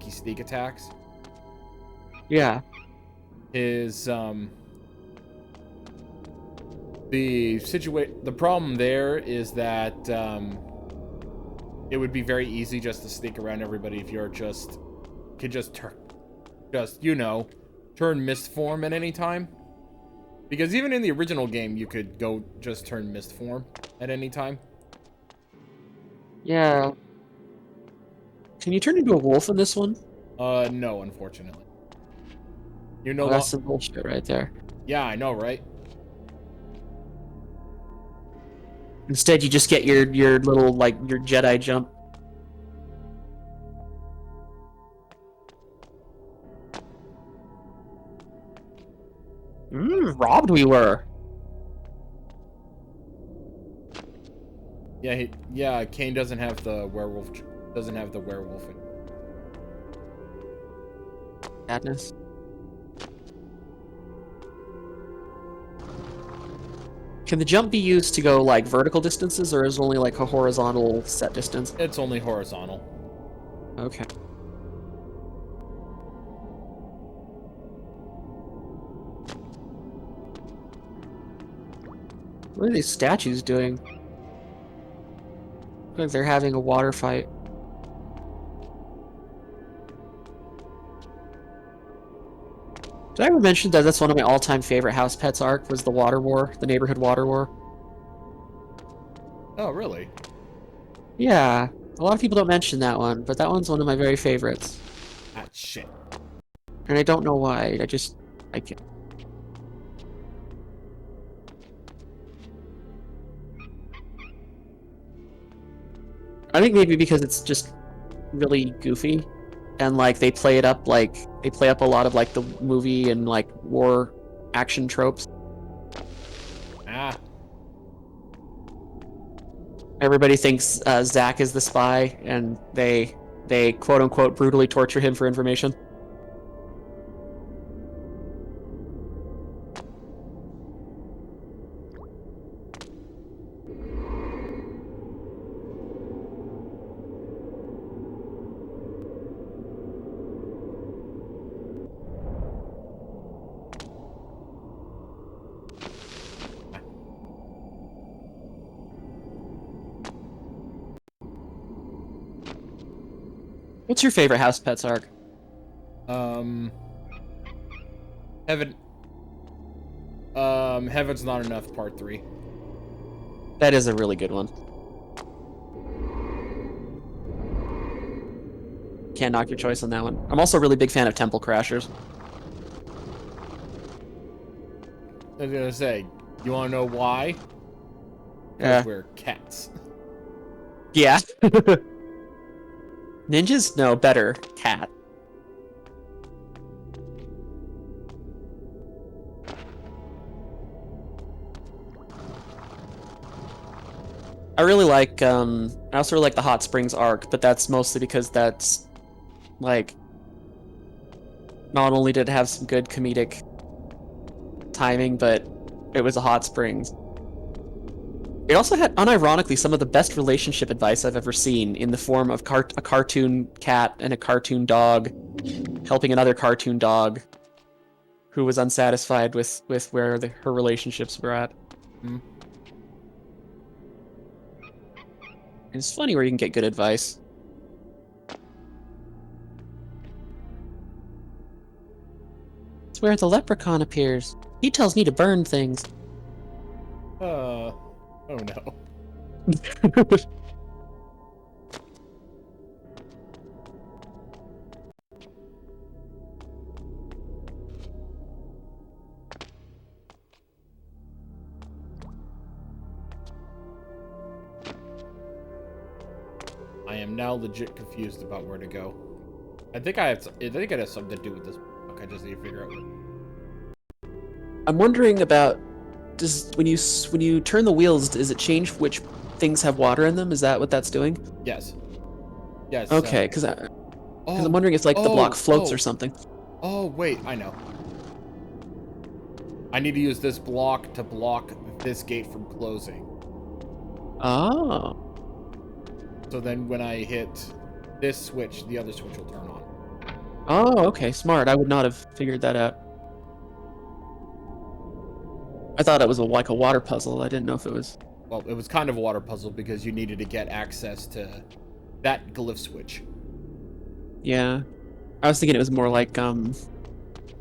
sneak attacks. Yeah. His the problem there is that it would be very easy just to sneak around everybody if you're turn mist form at any time. Because even in the original game, you could go just turn mist form at any time. Yeah. Can you turn into a wolf in this one? No, unfortunately. You know, That's some bullshit right there. yeah, I know, right? Instead, you just get your little like your Jedi jump. Robbed we were. Yeah, Kane doesn't have the werewolf. Madness. Can the jump be used to go like vertical distances, or is it only like a horizontal set distance? It's only horizontal. Okay. What are these statues doing? Look like they're having a water fight. Did I ever mention that that's one of my all-time favorite House Pets arc was the Water War, the neighborhood Water War? Oh, really? Yeah, a lot of people don't mention that one, but that one's one of my very favorites. Ah, shit. And I don't know why, I just like it. I think maybe because it's just really goofy, and like they play up a lot of like the movie and like war action tropes. Ah. Everybody thinks Zack is the spy, and they quote unquote brutally torture him for information. What's your favorite House Pets arc? Heaven's Not Enough Part 3. That is a really good one. Can't knock your choice on that one. I'm also a really big fan of Temple Crashers. I was gonna say, you wanna know why? Yeah. Because we're cats. Yeah. Ninjas? No, better. Cat. I really like, I also really like the Hot Springs arc, but that's mostly because that's, like, not only did it have some good comedic timing, but it was a hot springs. It also had, unironically, some of the best relationship advice I've ever seen in the form of a cartoon cat and a cartoon dog helping another cartoon dog who was unsatisfied with where her relationships were at. Mm. It's funny where you can get good advice. It's where the leprechaun appears. He tells me to burn things. Oh no. I am now legit confused about where to go. I think it has something to do with this book. I just need to figure out what. I'm wondering about, when you turn the wheels, does it change which things have water in them? Is that what that's doing? Yes. Yes. Okay, because I'm wondering if like the block floats or something. Oh wait, I know. I need to use this block to block this gate from closing. Oh. So then when I hit this switch, the other switch will turn on. Oh, okay, smart. I would not have figured that out. I thought it was like a water puzzle. I didn't know if it was... Well, it was kind of a water puzzle because you needed to get access to that glyph switch. Yeah. I was thinking it was more like,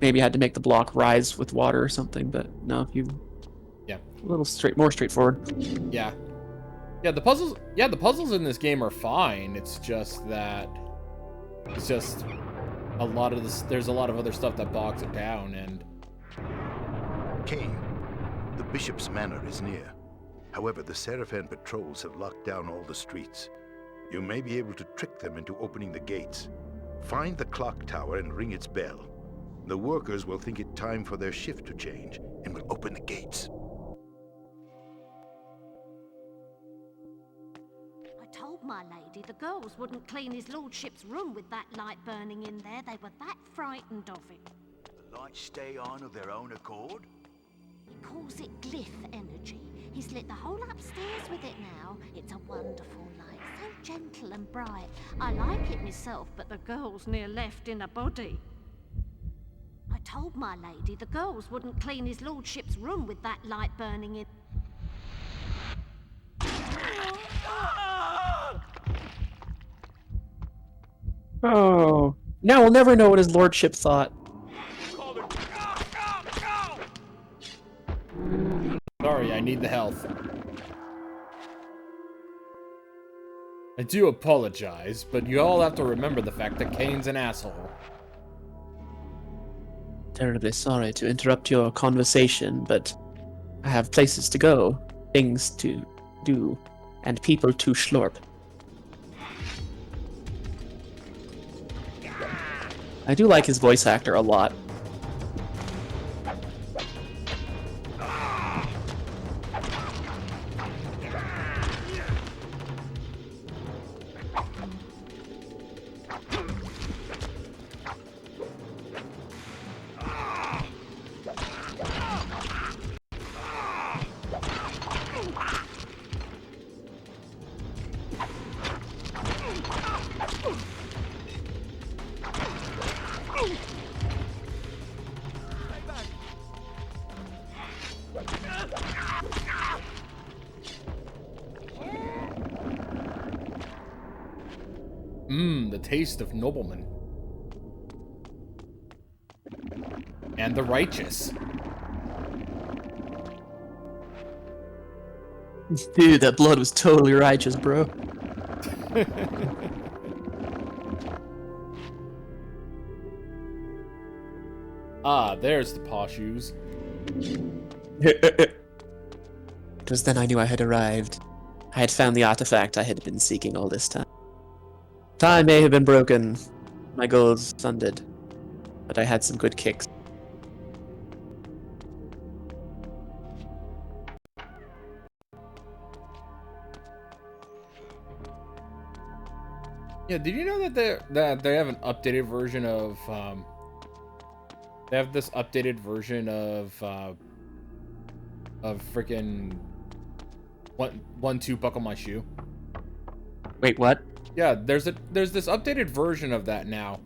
maybe you had to make the block rise with water or something, but no, Yeah. A little more straightforward. Yeah. Yeah, the puzzles in this game are fine. It's just a lot of this, there's a lot of other stuff that bogs it down, and... Kane, the bishop's manor is near. However, the Seraphan patrols have locked down all the streets. You may be able to trick them into opening the gates. Find the clock tower and ring its bell. The workers will think it time for their shift to change and will open the gates. I told my lady the girls wouldn't clean his lordship's room with that light burning in there. They were that frightened of it. The lights stay on of their own accord? He calls it glyph energy. He's lit the whole upstairs with it now. It's a wonderful light, so gentle and bright. I like it myself, but the girl's near left in a body. I told my lady the girls wouldn't clean his lordship's room with that light burning in. Oh. Now we'll never know what his lordship thought. Sorry, I need the health. I do apologize, but you all have to remember the fact that Kane's an asshole. Terribly sorry to interrupt your conversation, but I have places to go, things to do, and people to schlorp. I do like his voice actor a lot. The taste of noblemen. And the righteous. Dude, that blood was totally righteous, bro. Ah, there's the paw shoes. It was then I knew I had arrived. I had found the artifact I had been seeking all this time. Time may have been broken, my goals sundered, but I had some good kicks. Yeah, did you know that they have an updated version of they have this updated version of freaking 1-2 buckle my shoe? Wait, what? Yeah, there's this updated version of that now,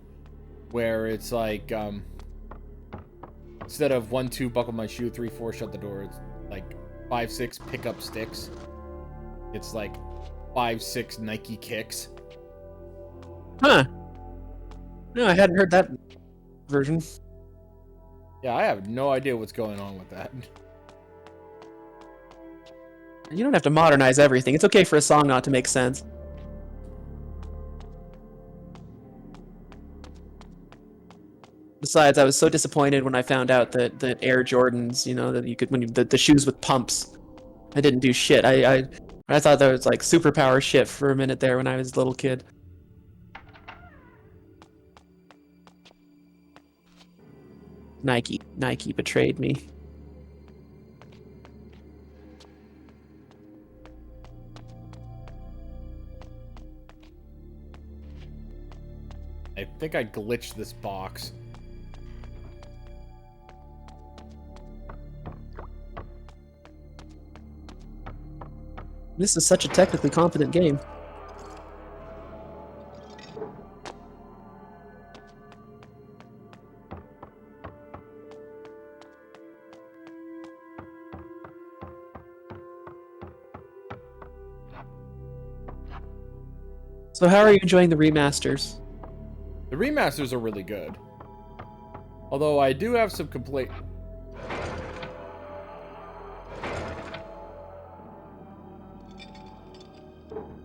where it's like instead of 1-2 buckle my shoe, 3-4 shut the door, it's like 5-6 pick up sticks. It's like 5-6 Nike kicks. Huh. No, I hadn't heard that version. Yeah, I have no idea what's going on with that. You don't have to modernize everything. It's okay for a song not to make sense. Besides, I was so disappointed when I found out that Air Jordans, you know, that you could the shoes with pumps, I didn't do shit. I thought that was like superpower shit for a minute there when I was a little kid. Nike betrayed me. I think I glitched this box. This is such a technically competent game. So how are you enjoying the remasters? The remasters are really good. Although I do have some complaint.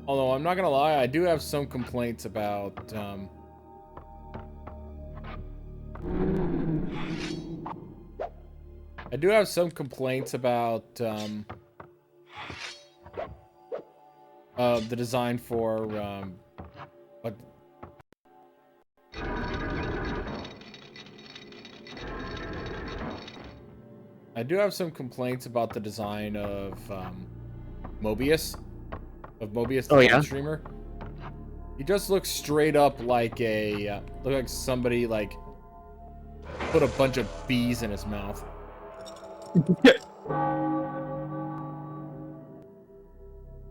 Although I'm not gonna lie, I do have some complaints about I do have some complaints about the design for what. I do have some complaints about the design of Mobius. Oh, yeah? The streamer. He just looks straight up like a look like somebody like put a bunch of bees in his mouth.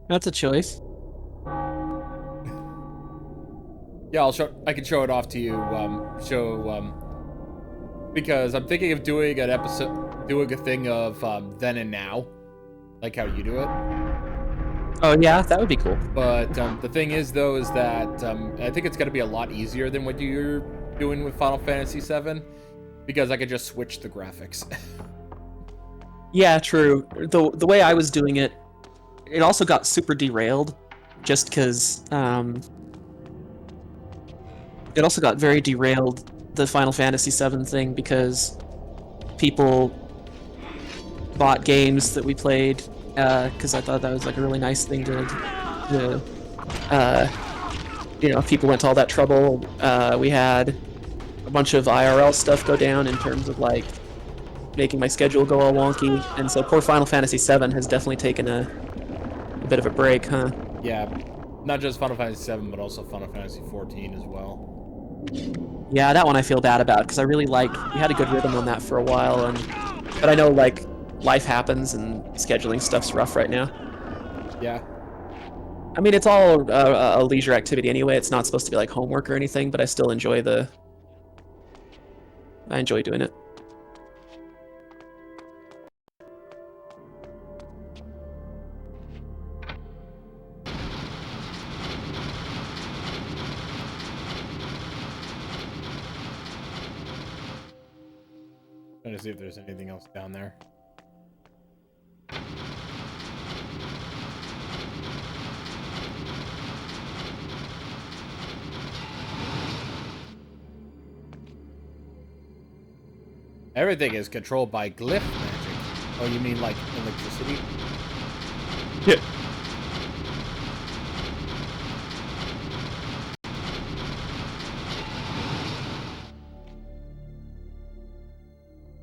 That's a choice. Yeah, I can show it off to you. Because I'm thinking of doing an episode, doing a thing of then and now, like how you do it. Oh yeah, that would be cool. But the thing is, though, is that I think it's going to be a lot easier than what you're doing with Final Fantasy VII, because I could just switch the graphics. Yeah, true. The way I was doing it, it also got super derailed, just because it also got very derailed, the Final Fantasy VII thing, because people bought games that we played, because I thought that was like a really nice thing to you know, people went to all that trouble. We had a bunch of IRL stuff go down in terms of like making my schedule go all wonky, and so poor Final Fantasy VII has definitely taken a bit of a break, huh? Yeah, not just Final Fantasy VII, but also Final Fantasy XIV as well. Yeah, that one I feel bad about, because I really liked, we had a good rhythm on that for a while, but I know like life happens and scheduling stuff's rough right now. Yeah. I mean, it's all a leisure activity anyway. It's not supposed to be like homework or anything, but I still enjoy I enjoy doing it. Trying to see if there's anything else down there. Everything is controlled by glyph magic. Oh, you mean like electricity? Yeah.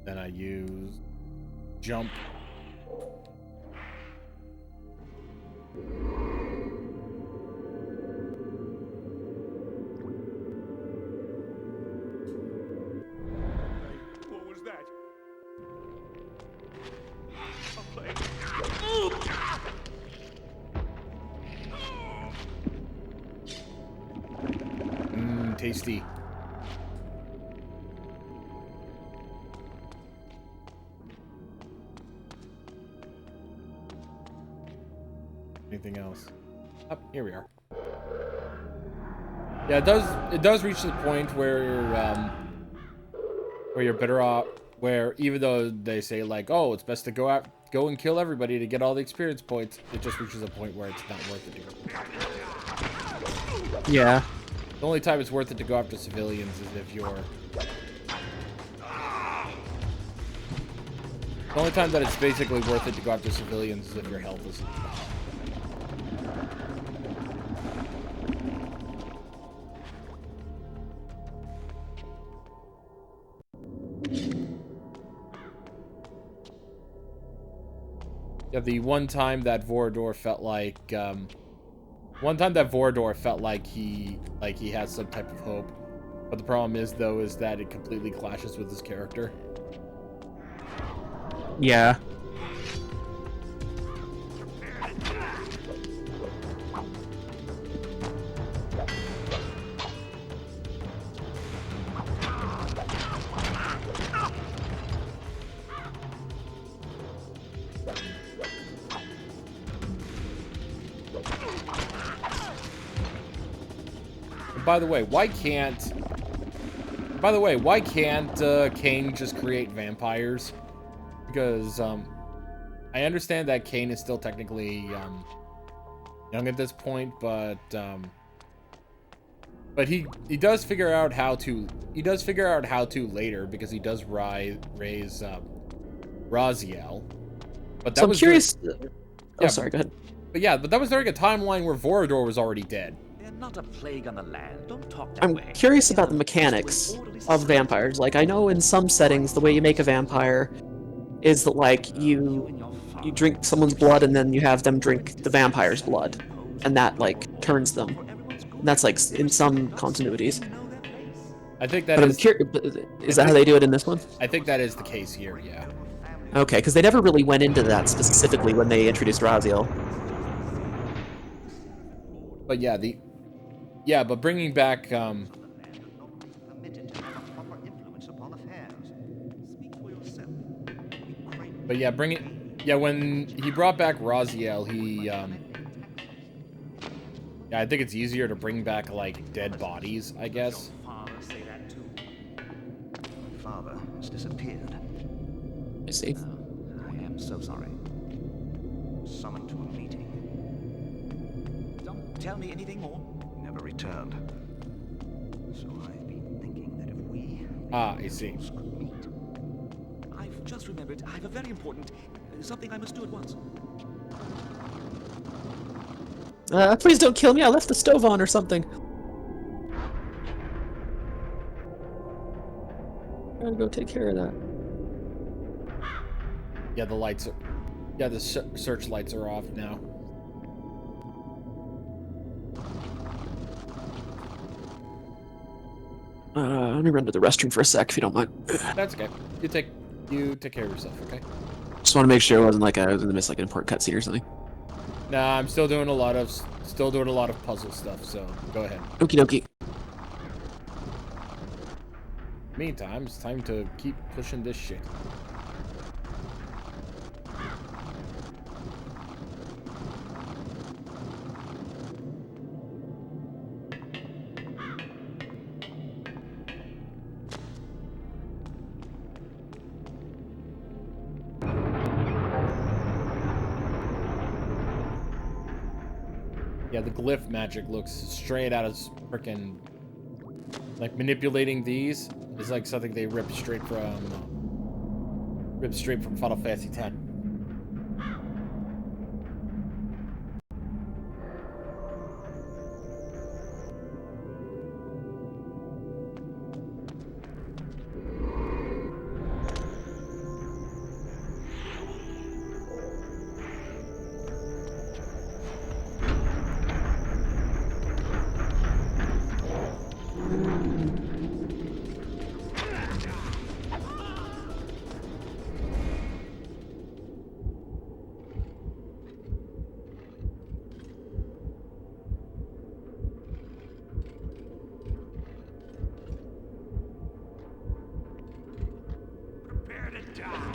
Then I use jump. What was that? A plane. Mmm, tasty. Anything else? Up here we are. Yeah, it does reach the point where you're better off, where even though they say like, oh, it's best to go and kill everybody to get all the experience points, it just reaches a point where it's not worth it to go. Yeah. The only time it's worth it to go after civilians is if you're... The only time that it's basically worth it to go after civilians is if your health is... Yeah, the one time that Vorador felt like, he has some type of hope. But the problem is, though, is that it completely clashes with his character. Yeah. By the way, why can't Kane just create vampires? Because I understand that Kane is still technically young at this point, but he does figure out how to later, because he does raise Raziel. But that So I'm was curious. Yeah, Sorry, go ahead. but that was during a timeline where Vorador was already dead. They're not a plague on the land. Don't talk that I'm way. curious about the mechanics of vampires. Like, I know in some settings, the way you make a vampire is that, like, you drink someone's blood and then you have them drink the vampire's blood, and that, like, turns them. And that's, like, in some continuities. I think that But is... is that how they do it in this one? I think that is the case here, yeah. Okay, because they never really went into that specifically when they introduced Raziel. But yeah, but bringing back but yeah, when he brought back Raziel, he yeah, I think it's easier to bring back like dead bodies, I guess. Father say that too. My father has disappeared. I see. I am so sorry. Summoned to a meeting. Don't tell me anything more. Never returned. So I've been thinking that if we... I see. Could meet. I've just remembered I have a very important... something I must do at once. Please don't kill me, I left the stove on or something. I gotta go take care of that. Yeah, the lights are... Yeah, the search lights are off now. Let me run to the restroom for a sec, if you don't mind. That's okay. You take care of yourself, okay? Just want to make sure it wasn't like I was gonna miss like an important cutscene or something. Nah, I'm still doing a lot of puzzle stuff, so go ahead. Okie dokie. Meantime, it's time to keep pushing this shit. Yeah, the glyph magic looks straight out of frickin'... Like, manipulating these is like something they ripped straight from Ripped straight from Final Fantasy X. Prepare to die.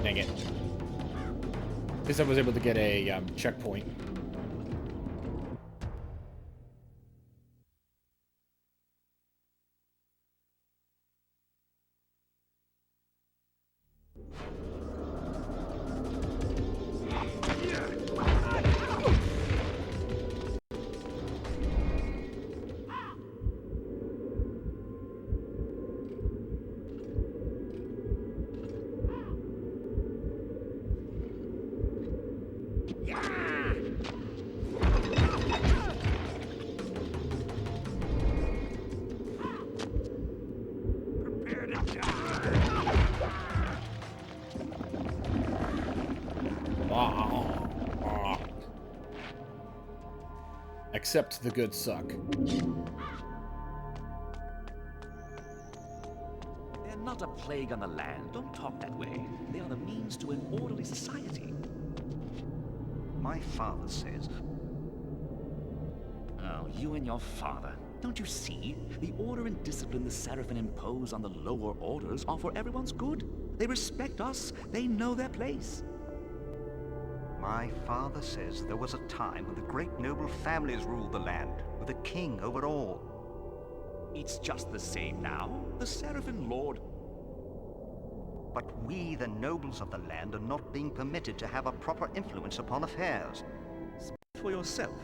Dang it. At least I was able to get a checkpoint. Prepare to die. Accept the good suck. They're not a plague on the land. Don't talk that way. They are the means to an orderly society. My father says... Oh, you and your father. Don't you see? The order and discipline the Seraphim impose on the lower orders are for everyone's good. They respect us. They know their place. My father says there was a time when the great noble families ruled the land, with a king over all. It's just the same now. The Seraphim Lord... But we, the nobles of the land, are not being permitted to have a proper influence upon affairs. Speak for yourself.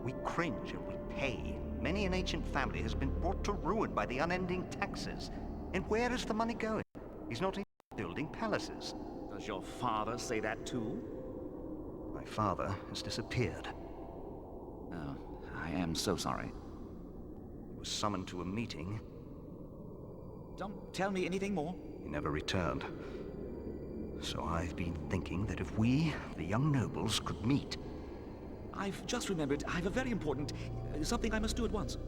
We cringe and we pay. Many an ancient family has been brought to ruin by the unending taxes. And where is the money going? He's not even building palaces. Does your father say that too? My father has disappeared. Oh, I am so sorry. He was summoned to a meeting. Don't tell me anything more. He never returned. So I've been thinking that if we, the young nobles, could meet... I've just remembered I have a very important... something I must do at once.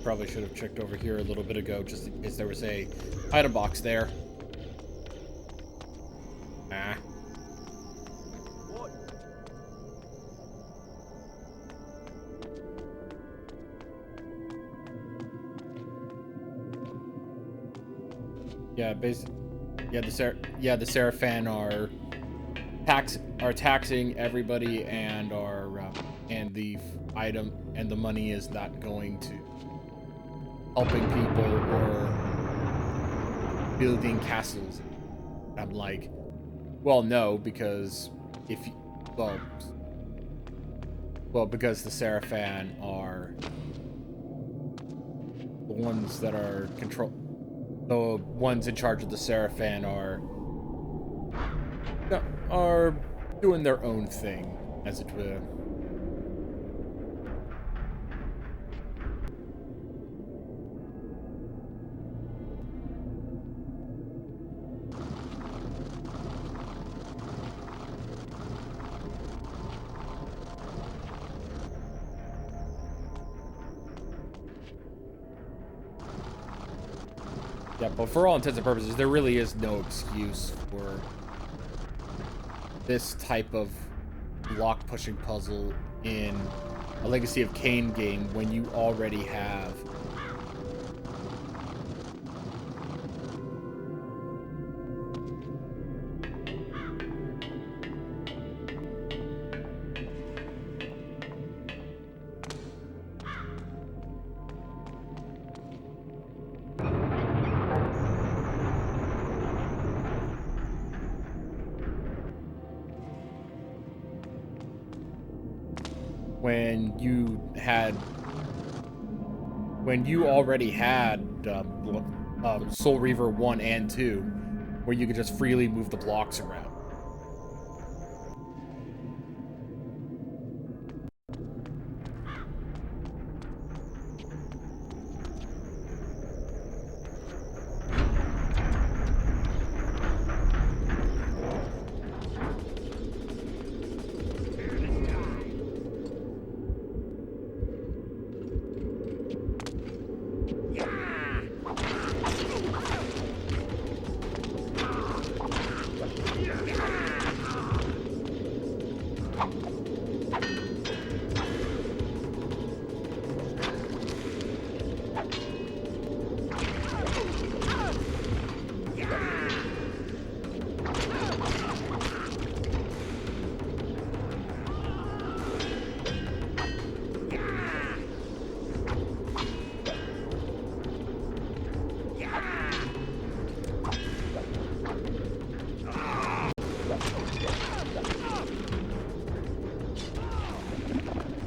Probably should have checked over here a little bit ago, just in case there was a item box there. Ah. What? Yeah, the Seraphim are taxing everybody, and and the item and the money is not going to helping people or building castles. I'm like, well, no, because if you, well, because the Seraphim are the ones that are the ones in charge of the Seraphim are doing their own thing, as it were. Yeah, but for all intents and purposes, there really is no excuse for this type of block pushing puzzle in a Legacy of Kain game when you already have when you already had Soul Reaver 1 and 2, where you could just freely move the blocks around.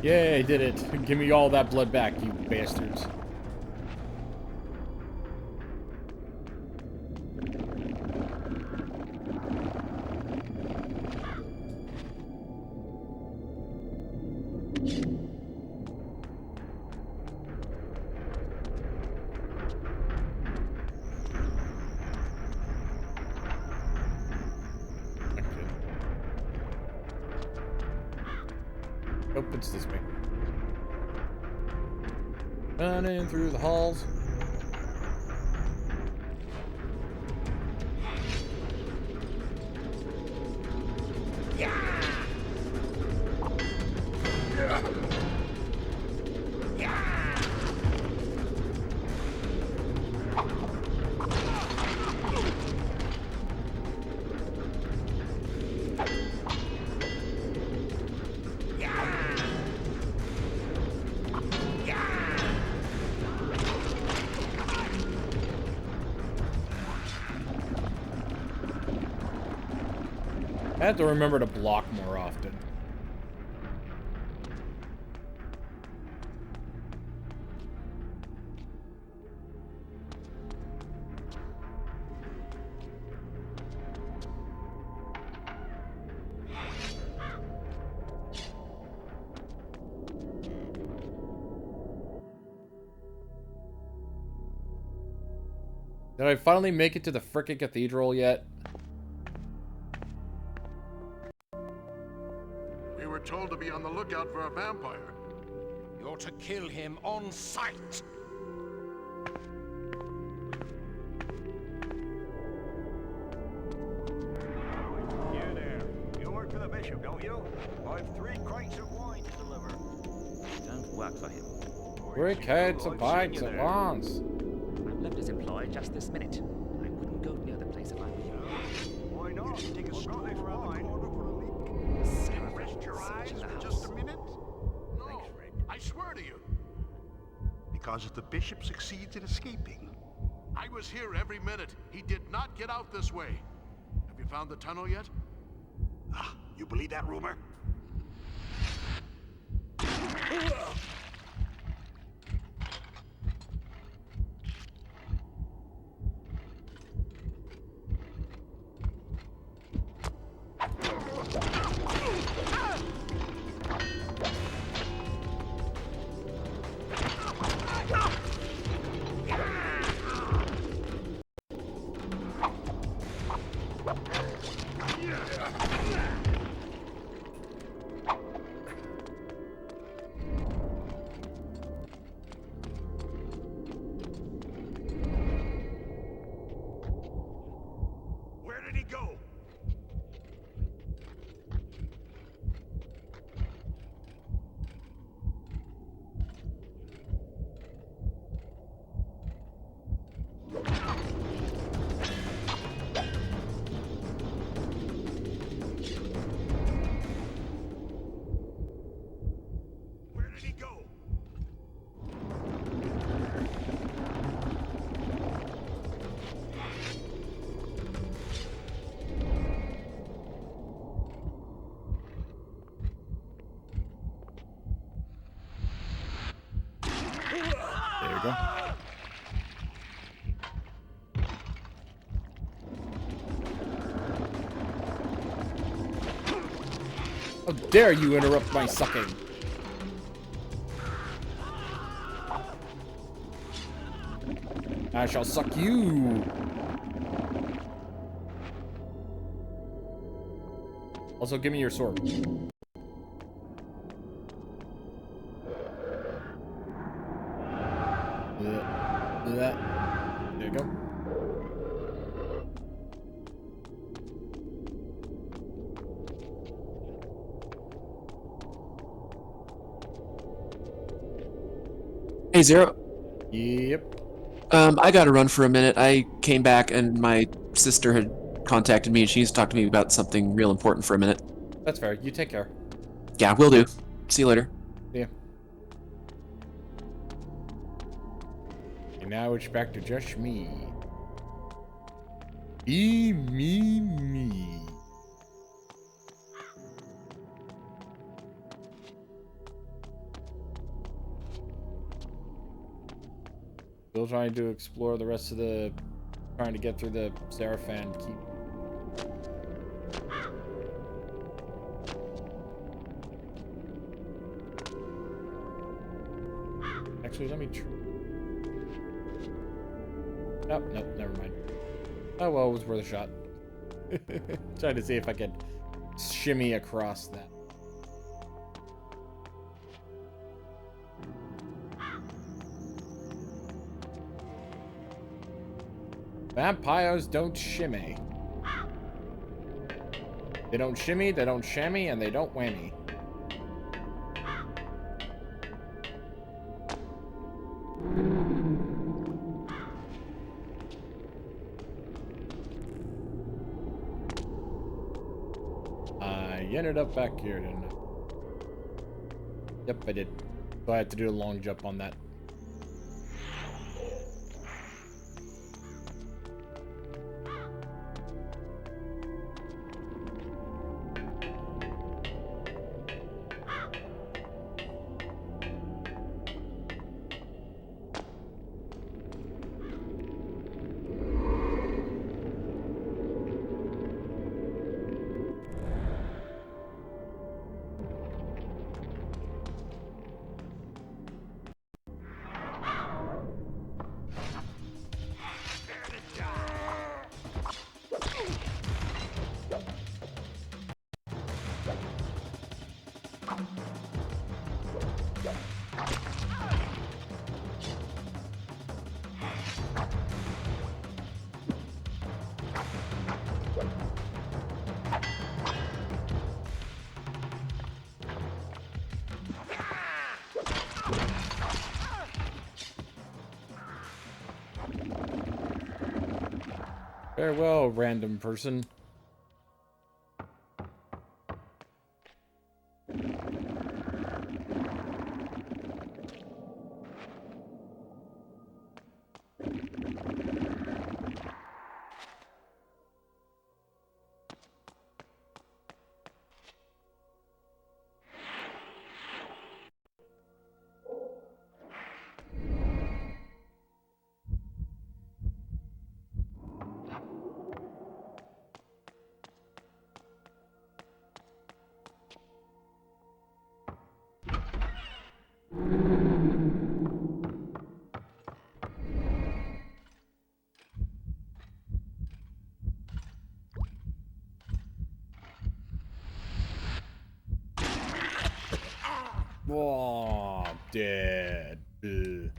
Yay, I did it. Give me all that blood back, you bastards. Nope, it's this way. Running through the halls. I have to remember to block more often. Did I finally make it to the frickin' cathedral yet? We were told to be on the lookout for a vampire. You're to kill him on sight. You there. You work for the bishop, don't you? I've 3 crates of wine to deliver. Don't work for him. 3 crates of bites at once. I've left his employ just this minute. I wouldn't go near the place if I were you. Why not? Take a stroll around the corner for a leak. Rest your eyes for just a minute? No, I swear to you. Because if the bishop succeeds in escaping, I was here every minute. He did not get out this way. Have you found the tunnel yet? ah, you believe that rumor? Ready, go! There you go. How dare you interrupt my sucking? I shall suck you. Also, give me your sword. Do that. There you go. Hey, Zero. Yep. I gotta run for a minute. I came back and my sister had contacted me and she's talked to me about something real important for a minute. That's fair. You take care. Yeah, will do. See you later. Yeah. And now it's back to just me. Me. Still trying to explore the rest of the... Trying to get through the Seraphan Keep. Actually, let me try. Oh, nope, never mind. Oh, well, it was worth a shot. Trying to see if I could shimmy across that. Vampires don't shimmy. They don't shimmy, they don't shammy, and they don't whammy. I ended up back here, didn't I? Yep, I did. So I had to do a long jump on that. Farewell, random person. Oh, dead. Ugh.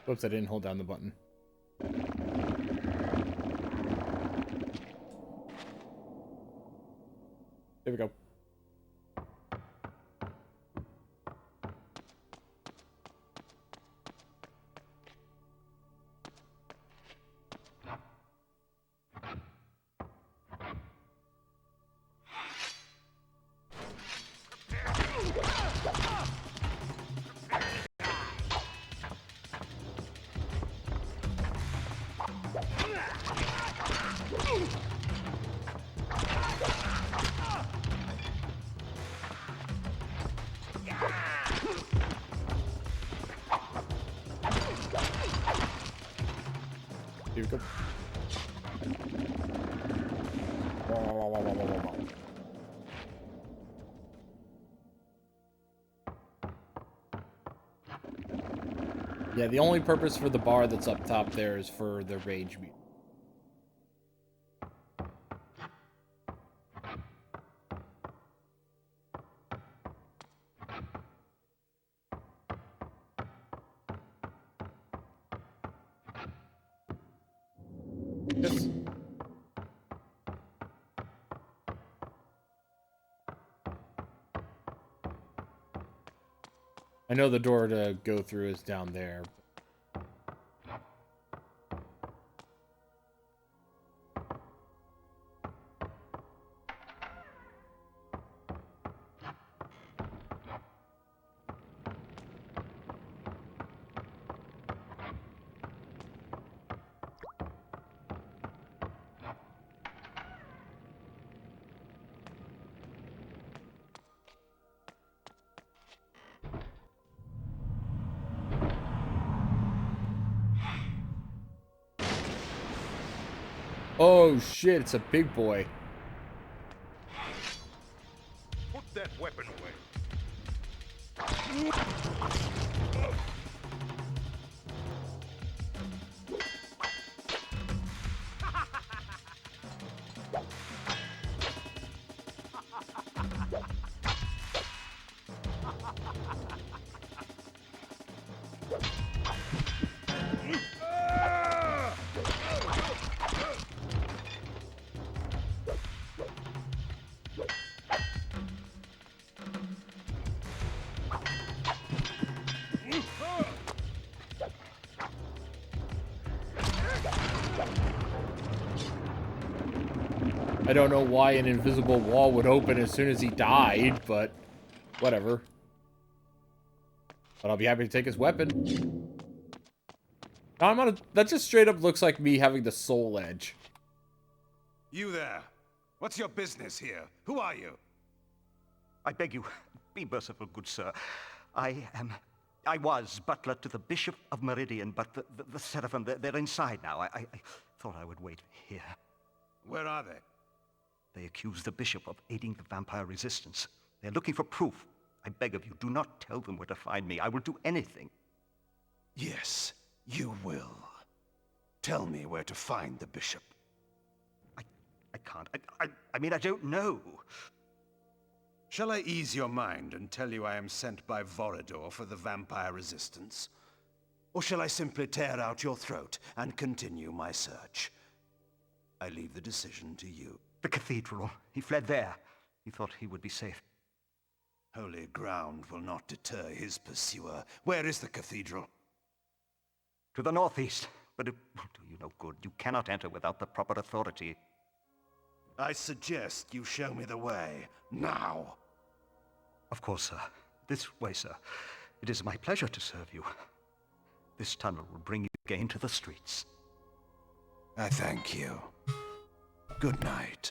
Whoops, I didn't hold down the button. There we go. go. Yeah, the only purpose for the bar that's up top there is for the rage meter. Yes. I know the door to go through is down there. Oh shit, it's a big boy. Put that weapon away. I don't know why an invisible wall would open as soon as he died, but whatever. But I'll be happy to take his weapon. Now I'm on a... That just straight up looks like me having the soul edge. You there. What's your business here? Who are you? I beg you, be merciful, good sir. I was butler to the Bishop of Meridian, but the Seraphim, they're inside now. I thought I would wait here. Where are they? They accuse the Bishop of aiding the vampire resistance. They're looking for proof. I beg of you, do not tell them where to find me. I will do anything. Yes, you will. Tell me where to find the Bishop. I can't. I mean, I don't know. Shall I ease your mind and tell you I am sent by Vorador for the vampire resistance? Or shall I simply tear out your throat and continue my search? I leave the decision to you. The cathedral. He fled there. He thought he would be safe. Holy ground will not deter his pursuer. Where is the cathedral? To the northeast. But it will do you no good. You cannot enter without the proper authority. I suggest you show me the way, now. Of course, sir. This way, sir. It is my pleasure to serve you. This tunnel will bring you again to the streets. I thank you. Good night.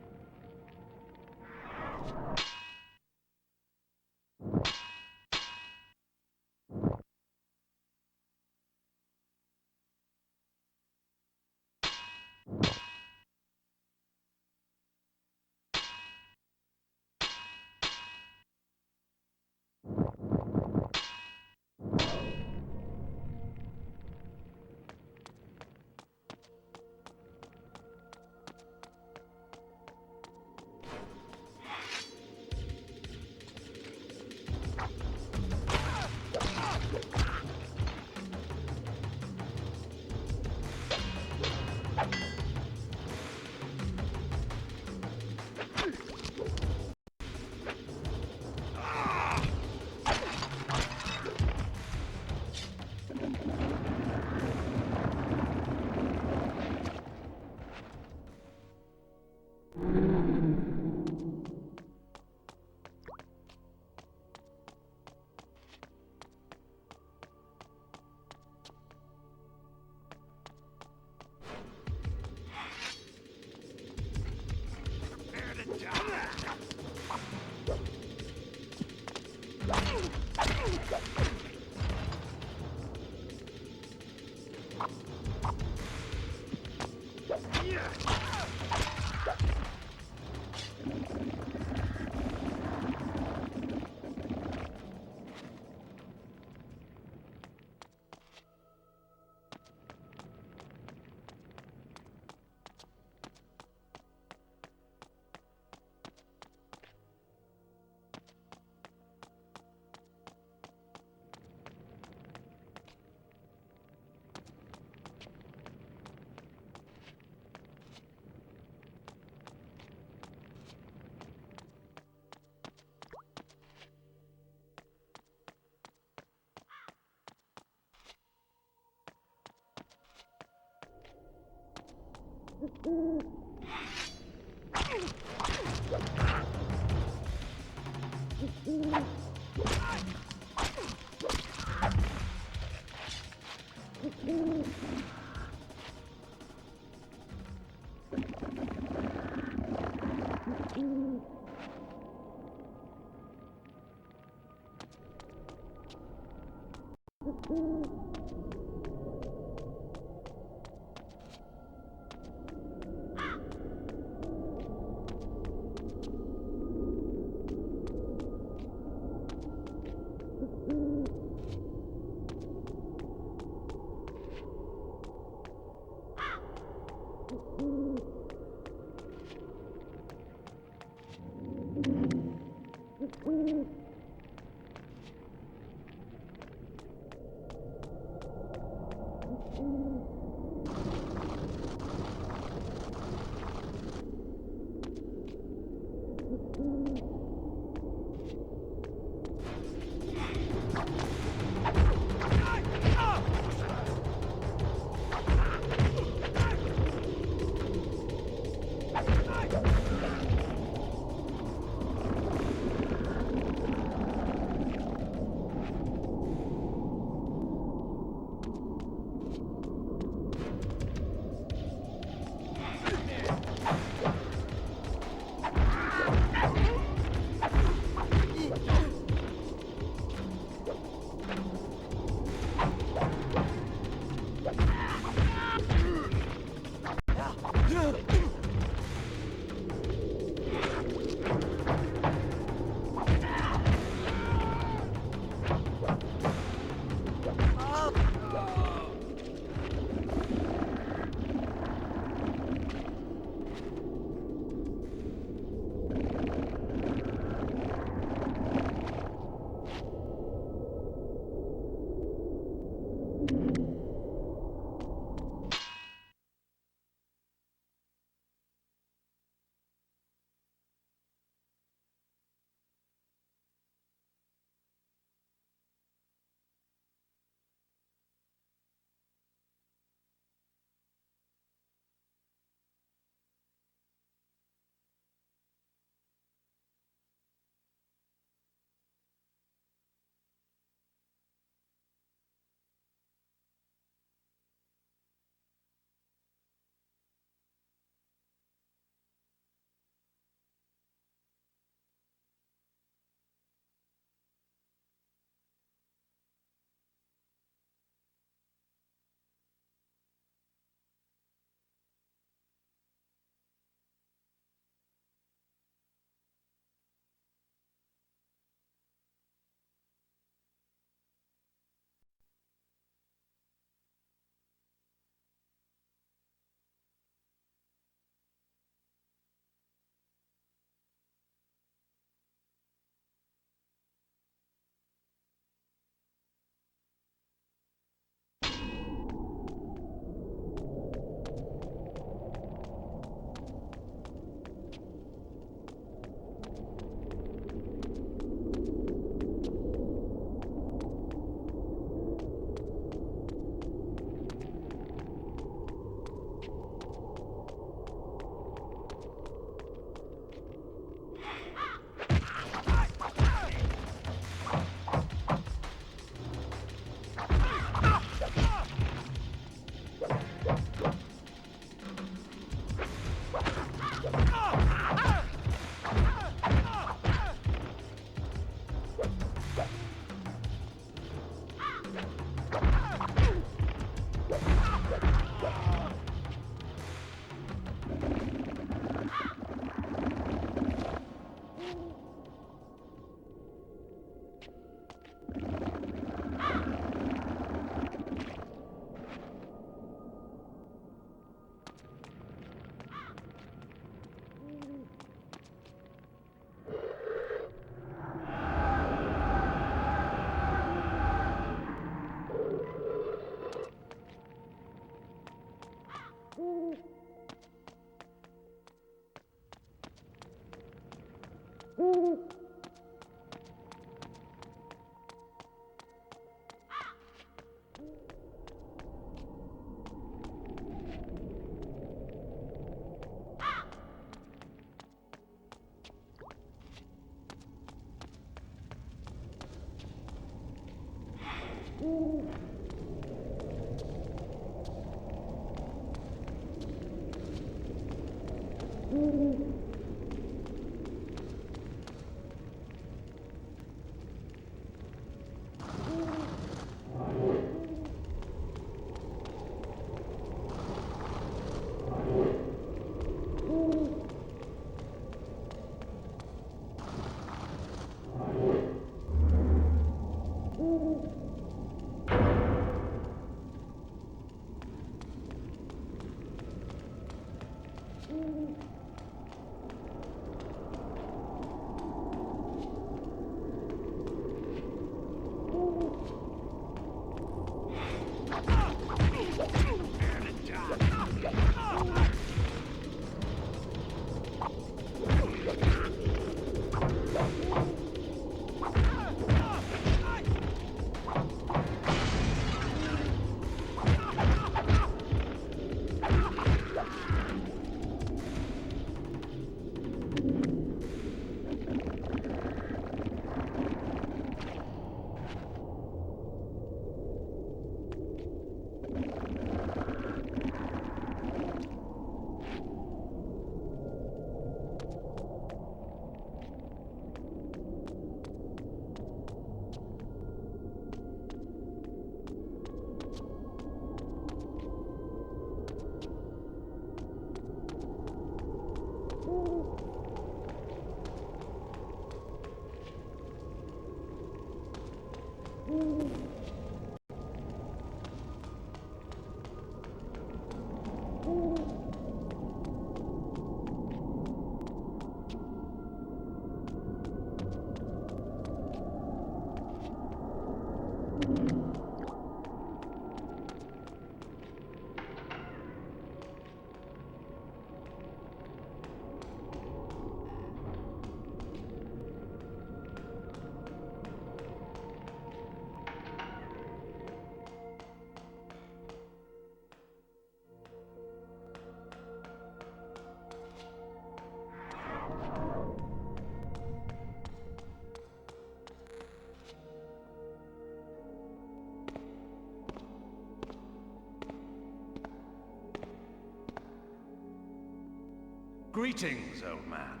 Greetings, old man.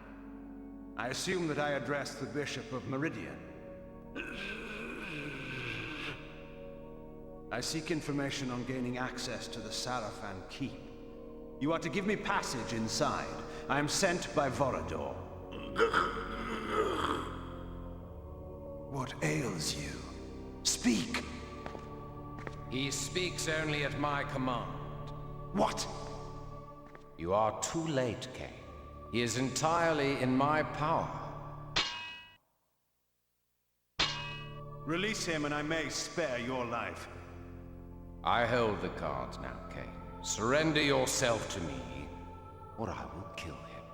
I assume that I address the Bishop of Meridian. I seek information on gaining access to the Sarafan Keep. You are to give me passage inside. I am sent by Vorador. What ails you? Speak! He speaks only at my command. What? You are too late, Kane. He is entirely in my power. Release him and I may spare your life. I hold the cards now, Kane. Surrender yourself to me, or I will kill him.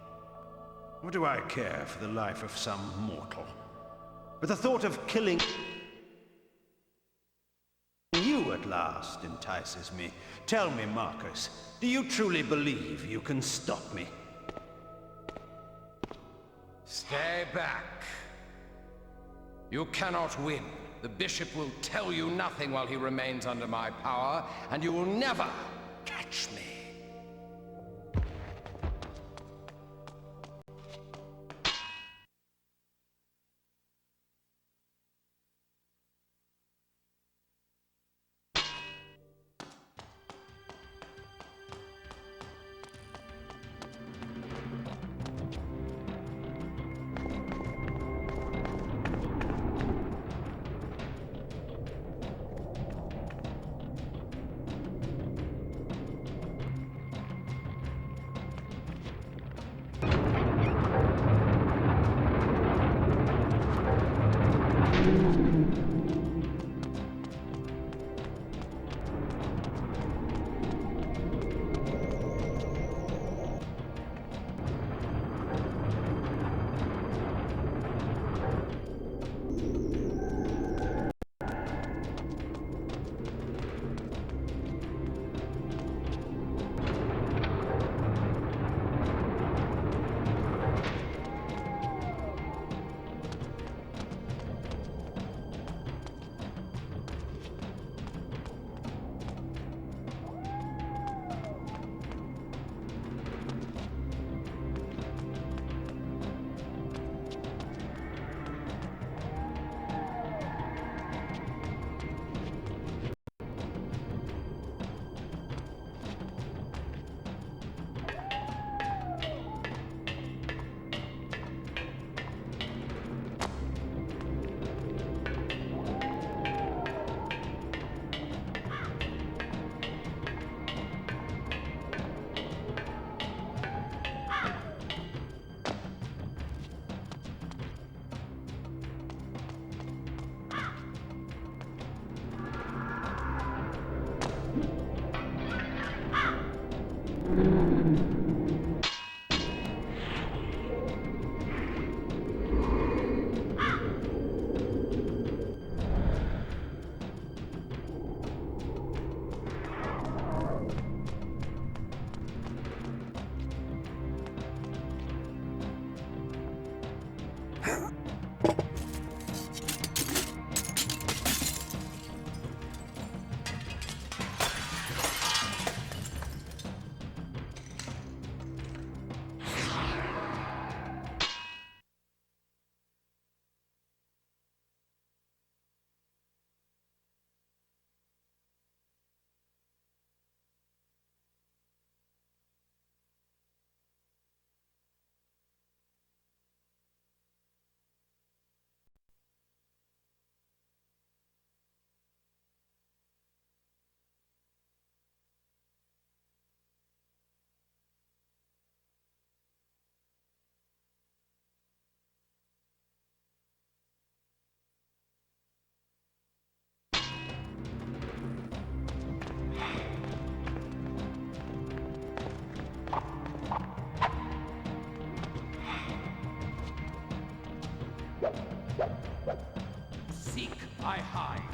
What do I care for the life of some mortal? But the thought of killing you at last entices me. Tell me, Marcus, do you truly believe you can stop me? Stay back. You cannot win. The bishop will tell you nothing while he remains under my power, and you will never catch me. Seek, I hide.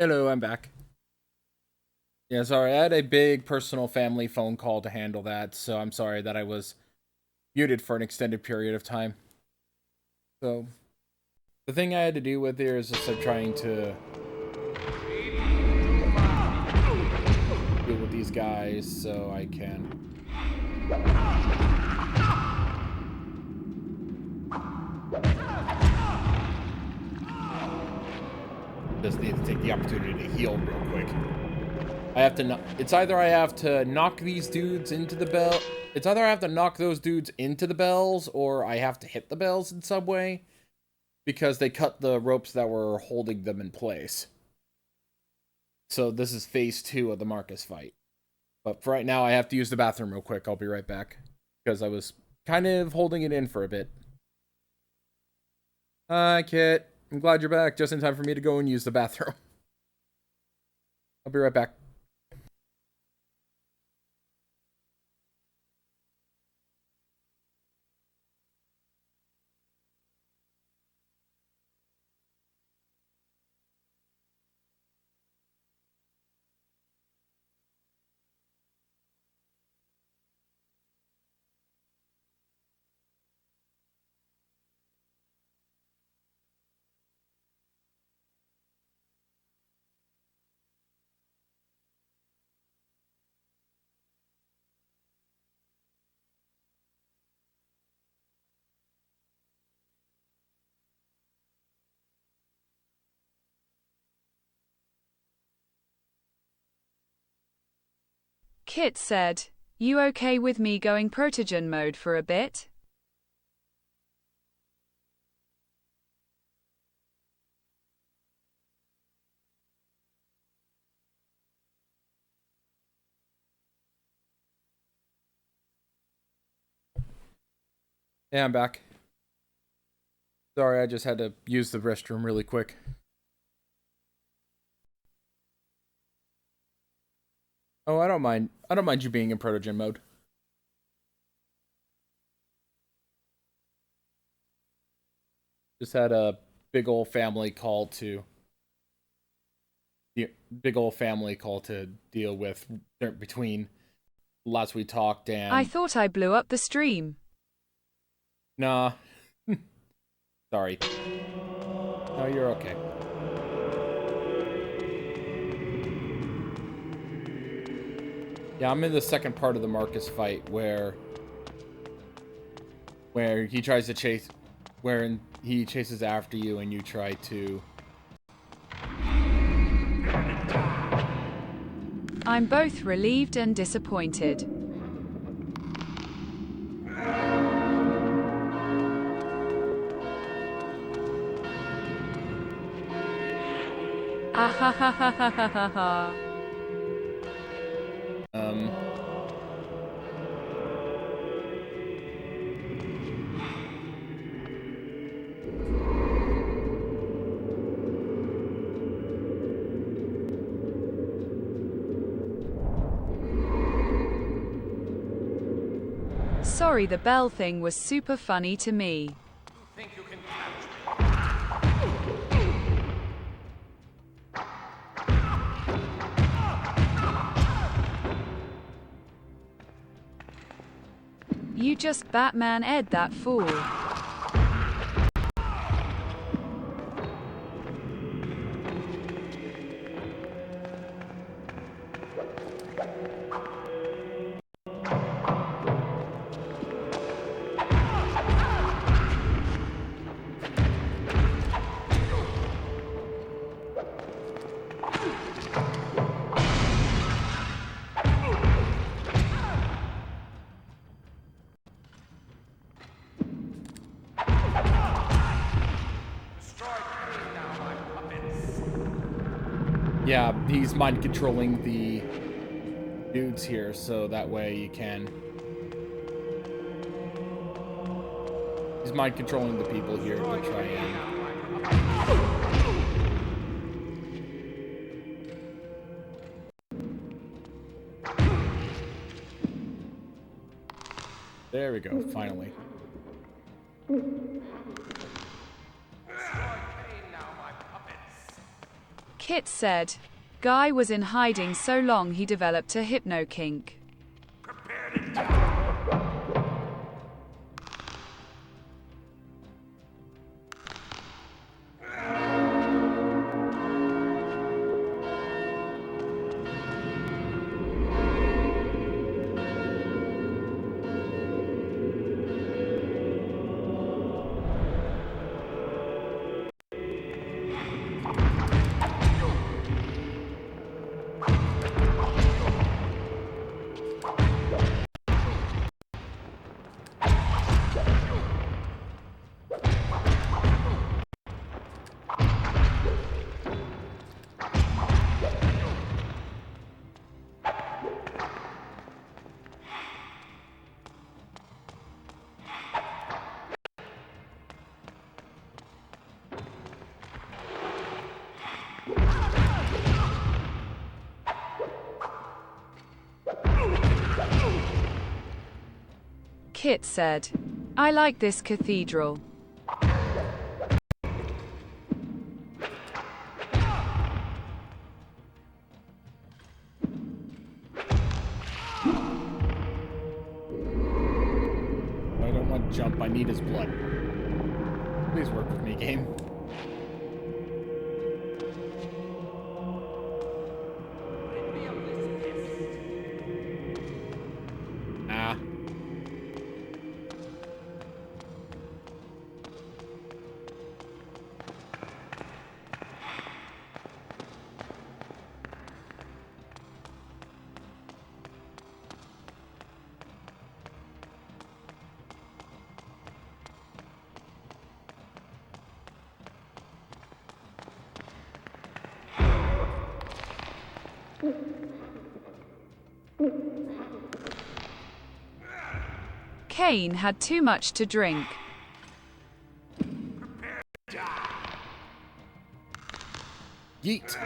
Hello, I'm back. Yeah, sorry, I had a big personal family phone call to handle that, so I'm sorry that I was muted for an extended period of time. So, the thing I had to deal with here is just trying to deal with these guys so I can just need to take the opportunity to heal real quick. I have to it's either I have to knock these dudes into the bell. It's either I have to knock those dudes into the bells or I have to hit the bells in some way because they cut the ropes that were holding them in place. So this is phase 2 of the Marcus fight. But for right now, I have to use the bathroom real quick. I'll be right back because I was kind of holding it in for a bit. Hi, Kit. I'm glad you're back just in time for me to go and use the bathroom. I'll be right back. Kit said, "You okay with me going protogen mode for a bit?" Yeah, I'm back. Sorry, I just had to use the restroom really quick. Oh, I don't mind. I don't mind you being in protogen mode. Just had a big old family call to deal with between last we talked and I thought I blew up the stream. Nah. Sorry. No, you're okay. Yeah, I'm in the second part of the Marcus fight where he tries to chase, where he chases after you and you try to. I'm both relieved and disappointed. Ah ha ha ha ha ha ha ha. Sorry, the bell thing was super funny to me. Think you can You just Batman Ed that fool. Yeah, he's mind controlling the dudes here, so that way you can. He's mind controlling the people here to try and. There we go, finally. Kit said, Guy was in hiding so long he developed a hypno kink. Kit said, I like this cathedral. I don't want to jump, I need his blood. Please work with me, game. Ah. Cain had too much to drink. Yeet.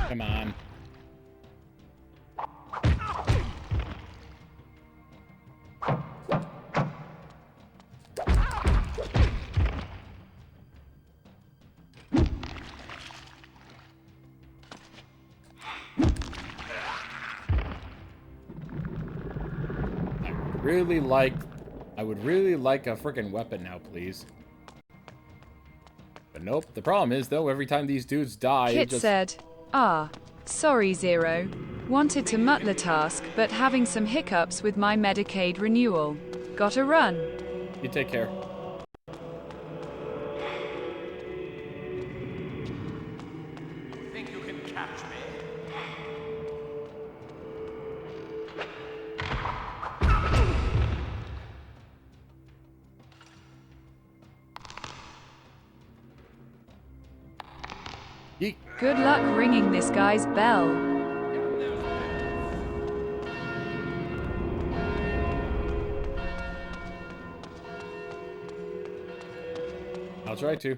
Come on. I would really like a freaking weapon now, please. But nope. The problem is, though, every time these dudes die, Kit said, sorry, Zero. Wanted to multitask, but having some hiccups with my Medicaid renewal. Gotta run. You take care. Think you can catch me? Yeet. Good luck ringing this guy's bell. I'll try to.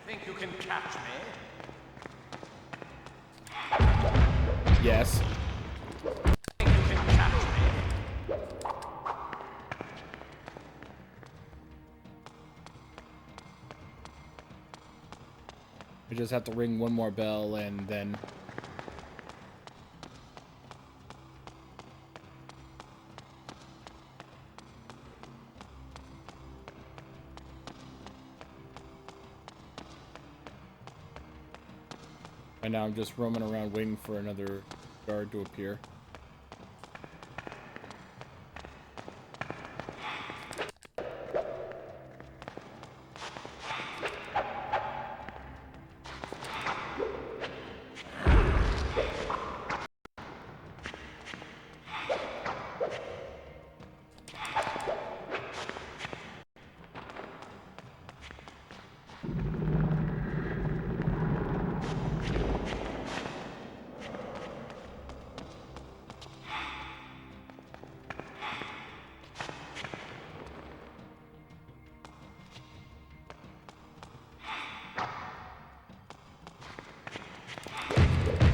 Think you can catch me? Yes. Think you can catch me? We just have to ring one more bell and then... And now I'm just roaming around waiting for another guard to appear.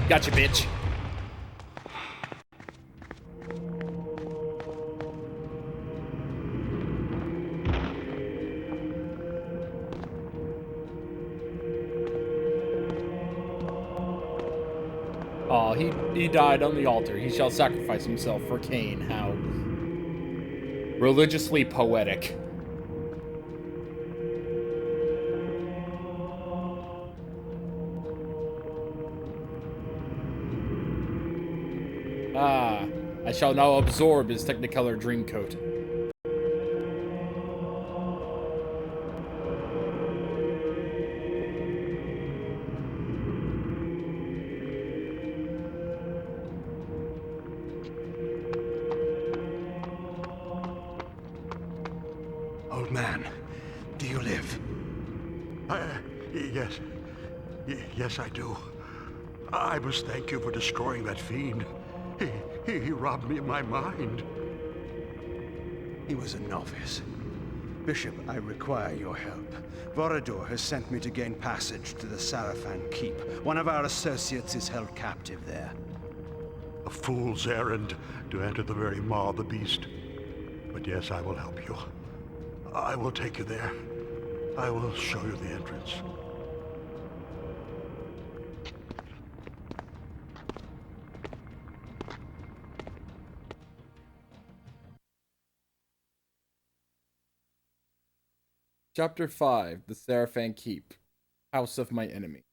Gotcha, bitch. Oh, he died on the altar. He shall sacrifice himself for Cain. How religiously poetic. Ah, I shall now absorb his Technicolor Dreamcoat. Old man, do you live? Yes. Yes, I do. I must thank you for destroying that fiend. He robbed me of my mind. He was a novice. Bishop, I require your help. Vorador has sent me to gain passage to the Sarafan Keep. One of our associates is held captive there. A fool's errand to enter the very maw of the beast. But yes, I will help you. I will take you there. I will show you the entrance. Chapter 5, The Sarafan Keep, House of My Enemy.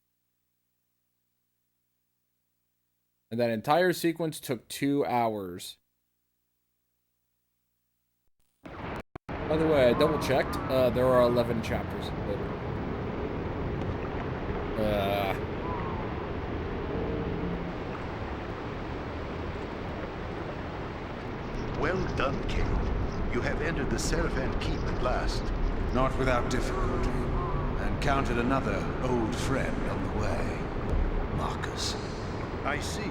And that entire sequence took 2 hours. By the way, I double checked. There are 11 chapters total. Well done, King. You have entered the Sarafan Keep at last. Not without difficulty. And counted another old friend on the way. Marcus. I see.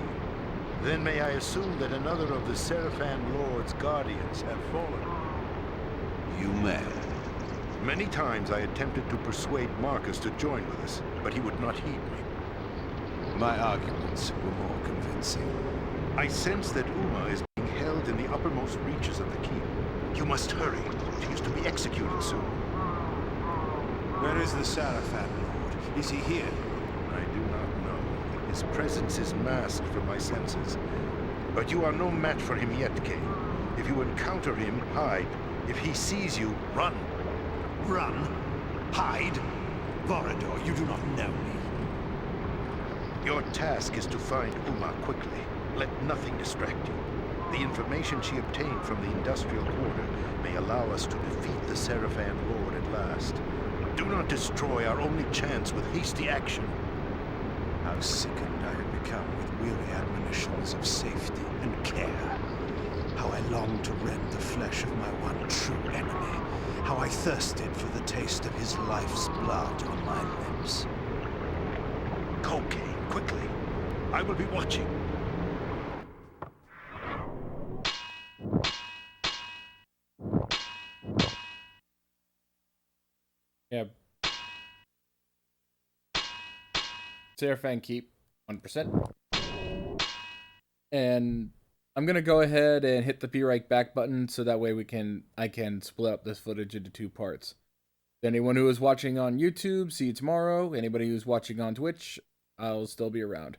Then may I assume that another of the Sarafan Lord's guardians have fallen? You may. Many times I attempted to persuade Marcus to join with us, but he would not heed me. My arguments were more convincing. I sense that Uma is being held in the uppermost reaches of the keep. You must hurry. She is to be executed soon. Where is the Sarafan Lord? Is he here? I do not know. His presence is masked from my senses. But you are no match for him yet, Cain. If you encounter him, hide. If he sees you, run. Run? Hide? Vorador, you do not know me. Your task is to find Uma quickly. Let nothing distract you. The information she obtained from the industrial quarter may allow us to defeat the Sarafan Lord at last. Do not destroy our only chance with hasty action. How sickened I have become with weary admonitions of safety and care. How I long to rend the flesh of my one true enemy. How I thirsted for the taste of his life's blood on my lips. Go, Cain, quickly. I will be watching. Yeah. Sarafan Keep, 1%. And I'm gonna go ahead and hit the be right back button so that way I can split up this footage into 2 parts. Anyone who is watching on YouTube, see you tomorrow. Anybody who's watching on Twitch, I'll still be around.